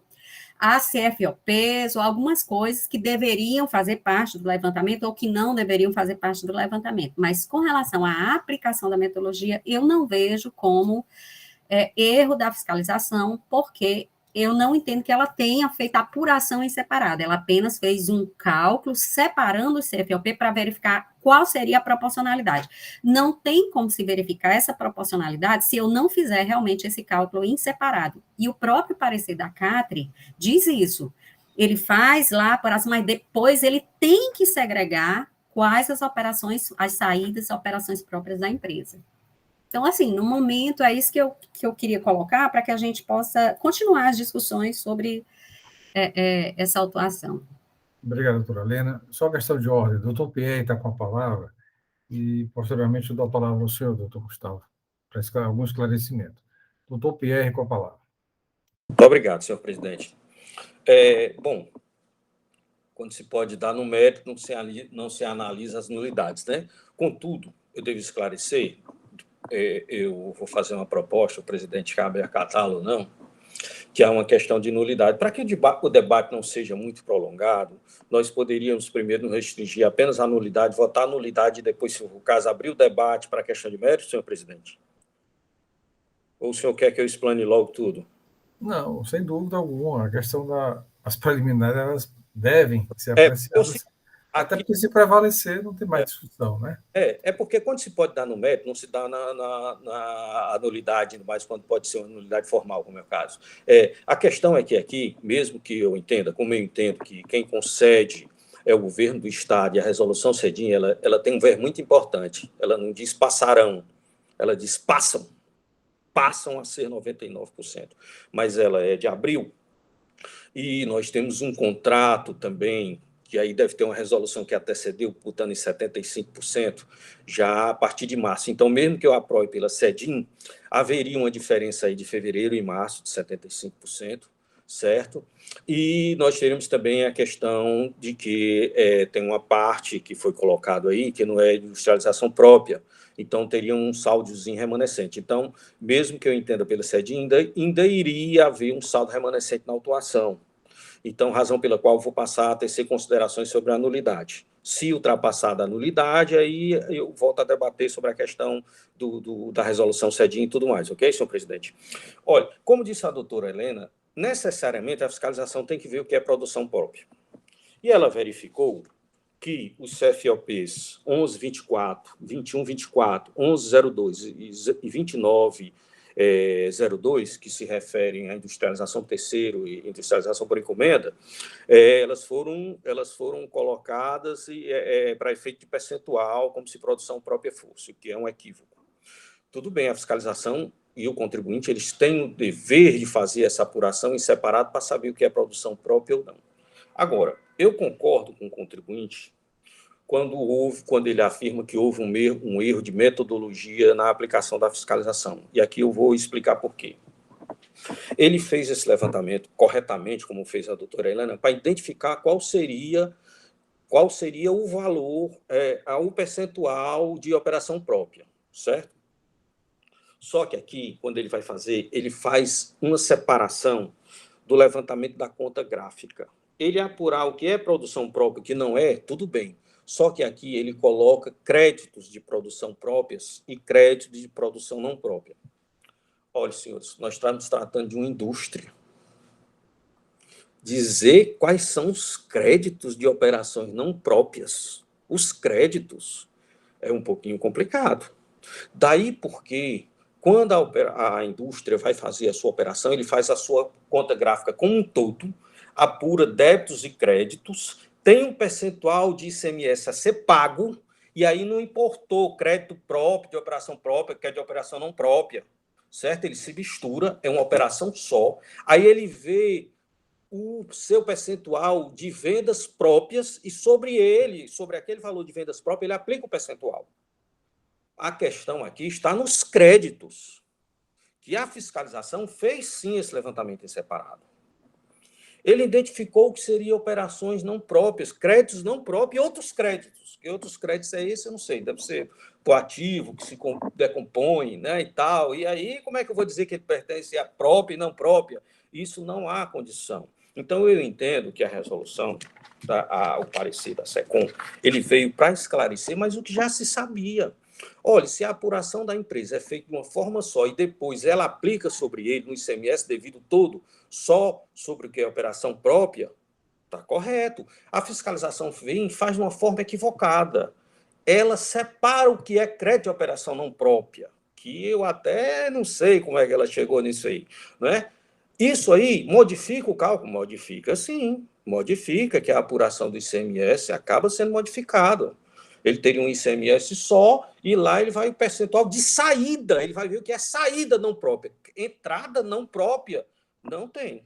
a CFOPs ou algumas coisas que deveriam fazer parte do levantamento ou que não deveriam fazer parte do levantamento. Mas com relação à aplicação da metodologia, eu não vejo como erro da fiscalização, porque eu não entendo que ela tenha feito apuração em separado. Ela apenas fez um cálculo separando o CFOP para verificar qual seria a proporcionalidade. Não tem como se verificar essa proporcionalidade se eu não fizer realmente esse cálculo em separado. E o próprio parecer da CATRE diz isso. Ele faz lá, mas depois ele tem que segregar quais as operações, as saídas, as operações próprias da empresa. Então, assim, no momento, é isso que eu queria colocar para que a gente possa continuar as discussões sobre essa autuação. Obrigado, doutora Helena. Só questão de ordem. Doutor Pierre está com a palavra e, posteriormente, eu dou a palavra ao senhor, doutor Gustavo, para algum esclarecimento. Doutor Pierre, com a palavra. Muito obrigado, senhor presidente. Bom, quando se pode dar no mérito, não se analisa as nulidades, né? Contudo, eu devo esclarecer, eu vou fazer uma proposta, o presidente cabe acatá-lo ou não, que há uma questão de nulidade. Para que o debate não seja muito prolongado, nós poderíamos primeiro nos restringir apenas à nulidade, votar a nulidade e depois, se for o caso, abrir o debate para a questão de mérito, senhor presidente? Ou o senhor quer que eu explane logo tudo? Não, sem dúvida alguma. A questão das preliminares, elas devem ser apreciadas. Até porque, se prevalecer, não tem mais discussão, né? Porque quando se pode dar no mérito, não se dá na nulidade, mas quando pode ser uma nulidade formal, como é o caso. A questão é que aqui, mesmo que eu entenda, como eu entendo que quem concede é o governo do Estado e a resolução CEDIM, ela tem um verbo muito importante. Ela não diz passarão, ela diz passam a ser 99%. Mas ela é de abril. E nós temos um contrato também, que aí deve ter uma resolução que antecedeu, botando em 75%, já a partir de março. Então, mesmo que eu aprove pela CEDIM, haveria uma diferença aí de fevereiro e março de 75%, certo? E nós teremos também a questão de que tem uma parte que foi colocado aí, que não é industrialização própria, então teria um saldozinho remanescente. Então, mesmo que eu entenda pela CEDIM, ainda iria haver um saldo remanescente na autuação. Então, razão pela qual eu vou passar a tecer considerações sobre a nulidade. Se ultrapassar a nulidade, aí eu volto a debater sobre a questão da resolução CEDIM e tudo mais, ok, senhor presidente? Olha, como disse a doutora Helena, necessariamente a fiscalização tem que ver o que é produção própria. E ela verificou que os CFOPs 1124, 2124, 1102 e 2902, que se referem à industrialização terceiro e industrialização por encomenda, elas foram colocadas para efeito de percentual, como se produção própria fosse, o que é um equívoco. Tudo bem, a fiscalização e o contribuinte, eles têm o dever de fazer essa apuração em separado para saber o que é produção própria ou não. Agora, eu concordo com o contribuinte quando ele afirma que houve um erro de metodologia na aplicação da fiscalização. E aqui eu vou explicar por quê. Ele fez esse levantamento corretamente, como fez a doutora Helena, para identificar qual seria o valor, o percentual de operação própria, certo? Só que aqui, quando ele vai fazer, ele faz uma separação do levantamento da conta gráfica. ele apurar o que é produção própria e o que não é, tudo bem. Só que aqui ele coloca créditos de produção próprias e créditos de produção não própria. Olha, senhores, nós estamos tratando de uma indústria. Dizer quais são os créditos de operações não próprias, os créditos, é um pouquinho complicado. Daí porque, quando a indústria vai fazer a sua operação, ele faz a sua conta gráfica como um todo, apura débitos e créditos, tem um percentual de ICMS a ser pago, e aí não importou crédito próprio, de operação própria, que é de operação não própria, certo? Ele se mistura, é uma operação só, aí ele vê o seu percentual de vendas próprias e sobre ele, sobre aquele valor de vendas próprias, ele aplica o percentual. A questão aqui está nos créditos, que a fiscalização fez sim esse levantamento em separado. Ele identificou que seriam operações não próprias, créditos não próprios e outros créditos. Que outros créditos é esse? Eu não sei, deve ser o ativo que se decompõe, né, e tal. E aí, como é que eu vou dizer que ele pertence à própria e não própria? Isso não há condição. Então, eu entendo que a resolução, o parecer da SECOM, ele veio para esclarecer, mas o que já se sabia. Olha, se a apuração da empresa é feita de uma forma só e depois ela aplica sobre ele no ICMS devido todo, só sobre o que é operação própria, está correto. A fiscalização vem e faz de uma forma equivocada. Ela separa o que é crédito de operação não própria, que eu até não sei como é que ela chegou nisso aí, né? Isso aí modifica o cálculo? Modifica, sim. Modifica, que a apuração do ICMS acaba sendo modificada. Ele teria um ICMS só, e lá ele vai o percentual de saída, ele vai ver o que é saída não própria. Entrada não própria, não tem.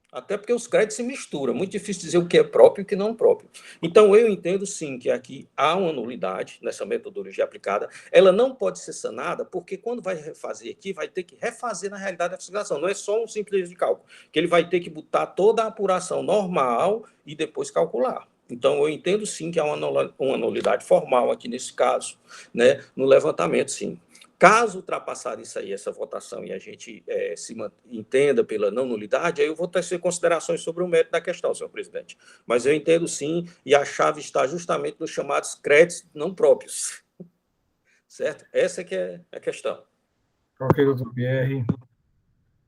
Até porque os créditos se misturam, muito difícil dizer o que é próprio e o que não é próprio. Então, eu entendo sim que aqui há uma nulidade nessa metodologia aplicada, ela não pode ser sanada, porque quando vai refazer aqui, vai ter que refazer na realidade a fiscalização, não é só um simples erro de cálculo, que ele vai ter que botar toda a apuração normal e depois calcular. Então, eu entendo sim que há uma nulidade formal aqui nesse caso, né, no levantamento, sim. Caso ultrapassar isso aí, essa votação, e a gente se entenda pela não nulidade, aí eu vou tecer considerações sobre o mérito da questão, senhor presidente. Mas eu entendo sim, e a chave está justamente nos chamados créditos não próprios. Certo? Essa é que é a questão. Ok, doutor Pierre.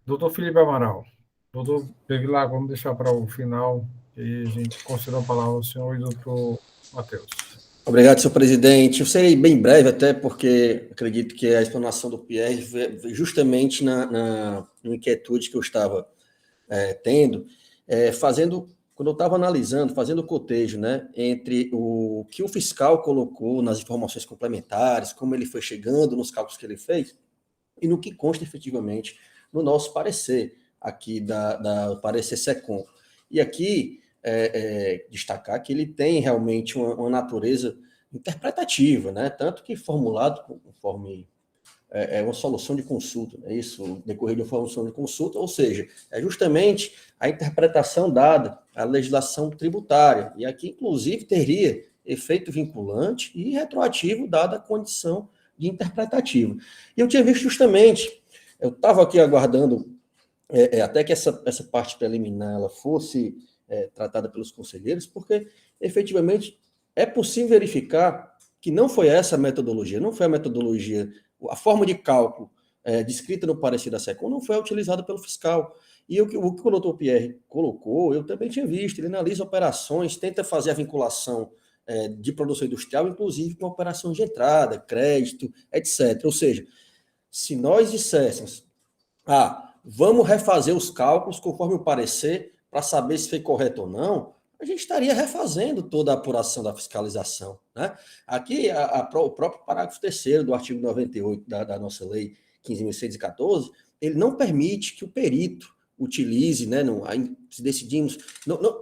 Doutor Felipe Amaral. Doutor Bevilacqua, vamos deixar para o final, e a gente concede a palavra ao senhor e doutor Matheus. Obrigado, senhor presidente. Eu serei bem breve, até porque acredito que a explanação do Pierre veio justamente na inquietude que eu estava tendo, quando eu estava analisando, fazendo o cotejo, né, entre o que o fiscal colocou nas informações complementares, como ele foi chegando nos cálculos que ele fez, e no que consta efetivamente no nosso parecer, aqui da parecer SECOM. E aqui, destacar que ele tem realmente uma natureza interpretativa, né? Tanto que formulado conforme uma solução de consulta, é isso, decorrer de uma solução de consulta, ou seja, é justamente a interpretação dada à legislação tributária, e aqui, inclusive, teria efeito vinculante e retroativo, dada a condição de interpretativa. E eu tinha visto justamente, eu estava aqui aguardando até que essa parte preliminar ela fosse tratada pelos conselheiros, porque efetivamente é possível verificar que não foi essa a metodologia, não foi a metodologia, a forma de cálculo descrita no parecer da SECOM não foi utilizada pelo fiscal. E o que o doutor Pierre colocou, eu também tinha visto, ele analisa operações, tenta fazer a vinculação de produção industrial, inclusive com operações de entrada, crédito, etc. Ou seja, se nós disséssemos, vamos refazer os cálculos conforme o parecer, para saber se foi correto ou não, a gente estaria refazendo toda a apuração da fiscalização, né? Aqui, o próprio parágrafo 3º do artigo 98 da nossa lei 15.614, ele não permite que o perito utilize, né? Se decidimos,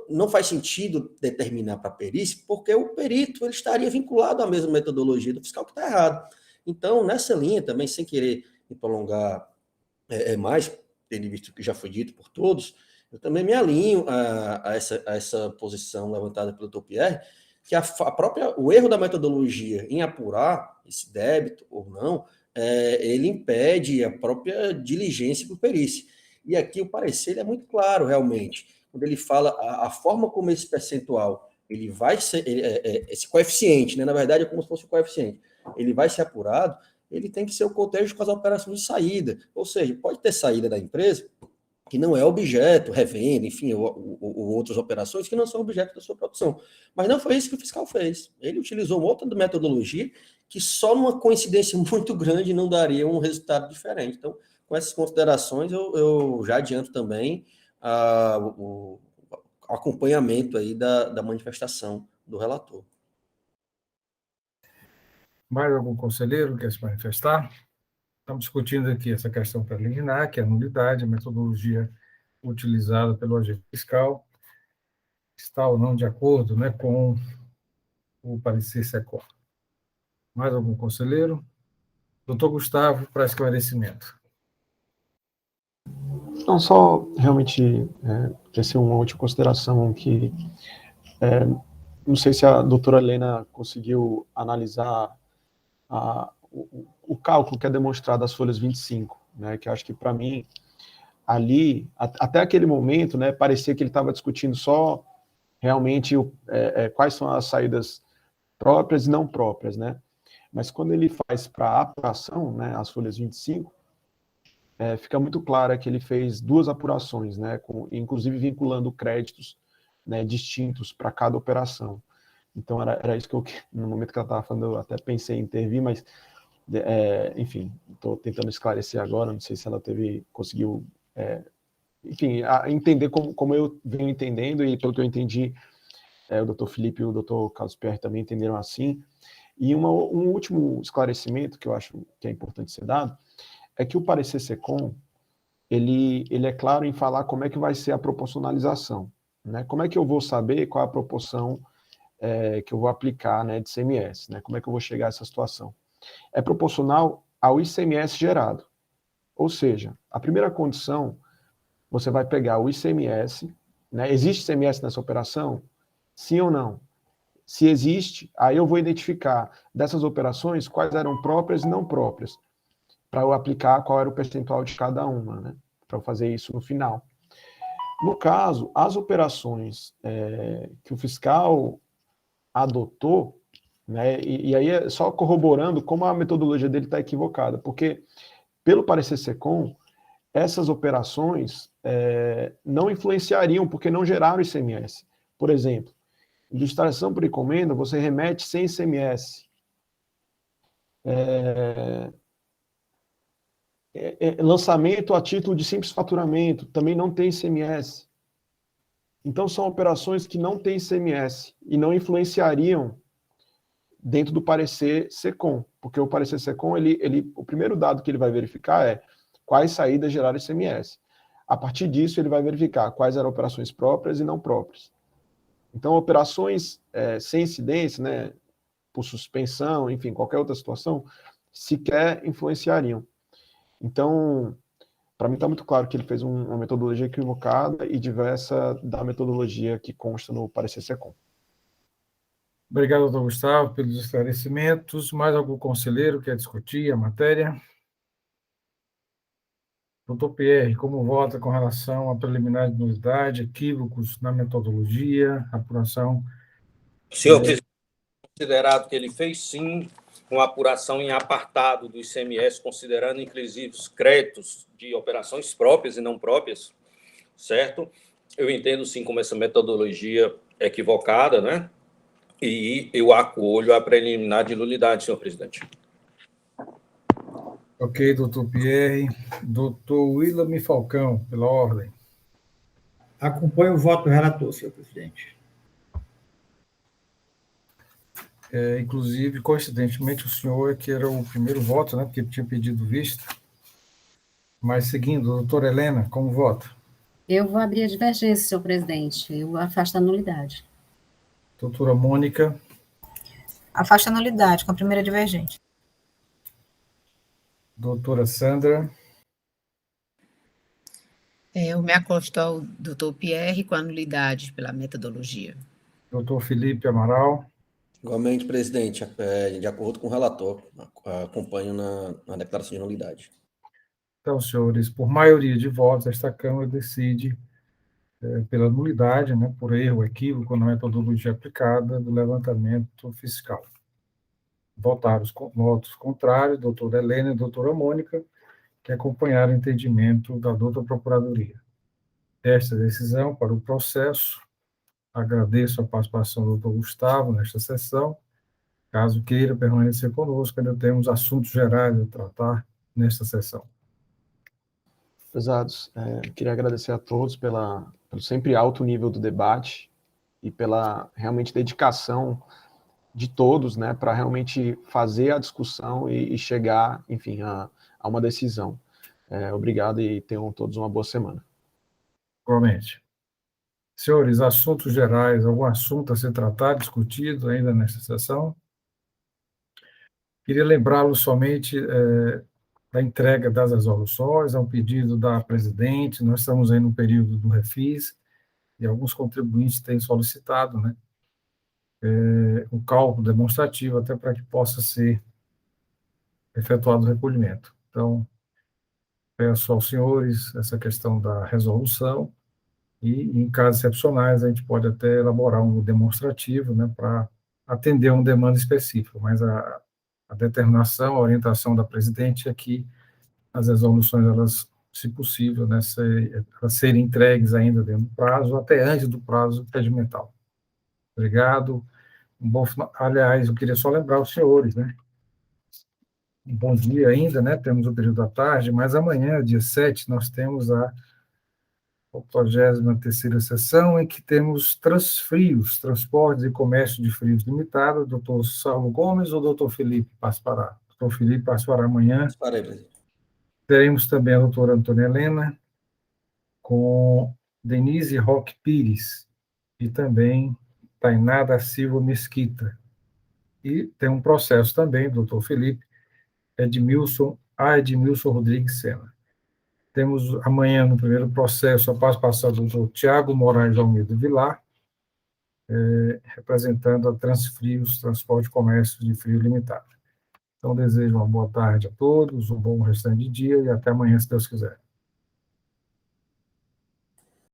não faz sentido determinar para a perícia, porque o perito ele estaria vinculado à mesma metodologia do fiscal, que está errado. Então, nessa linha também, sem querer me prolongar mais, tendo visto que já foi dito por todos, eu também me alinho a essa posição levantada pelo Dr. Pierre, que o erro da metodologia em apurar esse débito ou não, ele impede a própria diligência por perícia. E aqui o parecer é muito claro, realmente. quando ele fala a forma como esse percentual, ele vai ser, esse coeficiente, né, na verdade é como se fosse o coeficiente, ele vai ser apurado, ele tem que ser o cotejo com as operações de saída, ou seja, pode ter saída da empresa, que não é objeto, revenda, enfim, ou outras operações que não são objeto da sua produção. Mas não foi isso que o fiscal fez. Ele utilizou uma outra metodologia que só numa coincidência muito grande não daria um resultado diferente. Então, com essas considerações, eu já adianto também o acompanhamento aí da manifestação do relator. Mais algum conselheiro quer se manifestar? Estamos discutindo aqui essa questão preliminar, que é a nulidade, a metodologia utilizada pelo agente fiscal, está ou não de acordo, né, com o parecer SECOM. Mais algum conselheiro? Doutor Gustavo, para esclarecimento. Não, só realmente ser uma última consideração que não sei se a doutora Helena conseguiu analisar o cálculo que é demonstrado das folhas 25, né, que acho que para mim ali, até aquele momento, né, parecia que ele estava discutindo só realmente quais são as saídas próprias e não próprias, né? Mas quando ele faz para a apuração, né, as folhas 25, fica muito claro que ele fez duas apurações, né, inclusive vinculando créditos, né, distintos para cada operação. Então, era isso que eu, no momento que ela estava falando, eu até pensei em intervir, mas, enfim, estou tentando esclarecer agora, não sei se ela conseguiu, enfim, entender como eu venho entendendo, e pelo que eu entendi, o doutor Felipe e o doutor Carlos Pierre também entenderam assim. E um último esclarecimento que eu acho que é importante ser dado, é que o parecer SECOM, ele é claro em falar como é que vai ser a proporcionalização, né? Como é que eu vou saber qual é a proporção que eu vou aplicar, né, de ICMS, né? Como é que eu vou chegar a essa situação? É proporcional ao ICMS gerado. Ou seja, a primeira condição, você vai pegar o ICMS, né? Existe ICMS nessa operação? Sim ou não? Se existe, aí eu vou identificar dessas operações quais eram próprias e não próprias, para eu aplicar qual era o percentual de cada uma, né? Para eu fazer isso no final. No caso, as operações que o fiscal adotou, né, e aí é só corroborando como a metodologia dele está equivocada, porque, pelo parecer SECOM, essas operações não influenciariam, porque não geraram ICMS. Por exemplo, licitação por encomenda, você remete sem ICMS. Lançamento a título de simples faturamento, também não tem ICMS. Então, são operações que não têm ICMS e não influenciariam dentro do parecer SECOM, porque o parecer SECOM, o primeiro dado que ele vai verificar é quais saídas geraram ICMS. A partir disso, ele vai verificar quais eram operações próprias e não próprias. Então, operações sem incidência, né, por suspensão, enfim, qualquer outra situação, sequer influenciariam. Então, para mim está muito claro que ele fez uma metodologia equivocada e diversa da metodologia que consta no parecer SECOM. Obrigado, doutor Gustavo, pelos esclarecimentos. Mais algum conselheiro quer discutir a matéria? Doutor Pierre, como vota com relação à preliminar de nulidade, equívocos na metodologia, apuração? Senhor presidente, considerado que ele fez, sim, uma apuração em apartado do ICMS, considerando, inclusive, os créditos de operações próprias e não próprias, certo? Eu entendo, sim, como essa metodologia é equivocada, né? E eu acolho a preliminar de nulidade, senhor presidente. Ok, doutor Pierre. Doutor Willam Falcão, pela ordem. Acompanho o voto do relator, senhor presidente. Inclusive, coincidentemente, o senhor que era o primeiro voto, né, porque ele tinha pedido vista. Mas, seguindo, doutora Helena, como vota? Eu vou abrir a divergência, senhor presidente. Eu afasto a nulidade. Doutora Mônica. Afasto a nulidade, com a primeira divergente. Doutora Sandra. Eu me acosto ao doutor Pierre com a nulidade pela metodologia. Doutor Felipe Amaral. Igualmente, presidente, de acordo com o relator, acompanho na declaração de nulidade. Então, senhores, por maioria de votos, esta Câmara decide pela nulidade, né, por erro, equívoco na metodologia aplicada do levantamento fiscal. Votaram os votos contrários, doutora Helena e doutora Mônica, que acompanharam o entendimento da doutora Procuradoria. Esta decisão para o processo, agradeço a participação do doutor Gustavo nesta sessão. Caso queira permanecer conosco, ainda temos assuntos gerais a tratar nesta sessão. Prezados, queria agradecer a todos pelo sempre alto nível do debate e pela realmente dedicação de todos, né, para realmente fazer a discussão e chegar, enfim, a uma decisão. Obrigado e tenham todos uma boa semana. Igualmente. Senhores, assuntos gerais, algum assunto a ser tratado, discutido ainda nesta sessão? Queria lembrá-los somente da entrega das resoluções, a um pedido da presidente. Nós estamos aí no período do refis, e alguns contribuintes têm solicitado, né, o cálculo demonstrativo, até para que possa ser efetuado o recolhimento. Então, peço aos senhores essa questão da resolução, e em casos excepcionais a gente pode até elaborar um demonstrativo, né, para atender a uma demanda específica, mas a determinação, a orientação da presidente é que as resoluções, elas, se possível, né, elas serem entregues ainda dentro do prazo, até antes do prazo regimental. Obrigado. Um bom final. Aliás, eu queria só lembrar os senhores, né, um bom dia ainda, né, temos o período da tarde, mas amanhã, dia 7, nós temos a 83ª sessão, em que temos Transfrios, Transportes e Comércio de Frios Limitado, doutor Saulo Gomes ou doutor Felipe participará? Doutor Felipe participará amanhã. Parei, presidente. Teremos também a doutora Antônia Helena, com Denise Roque Pires, e também Tainá da Silva Mesquita. E tem um processo também, doutor Felipe, Edmilson Rodrigues Sena. Temos amanhã, no primeiro processo, a participação do doutor Tiago Moraes Almeida Vilar, representando a Transfrios, Transporte e Comércio de Frio Limitado. Então, desejo uma boa tarde a todos, um bom restante de dia e até amanhã, se Deus quiser.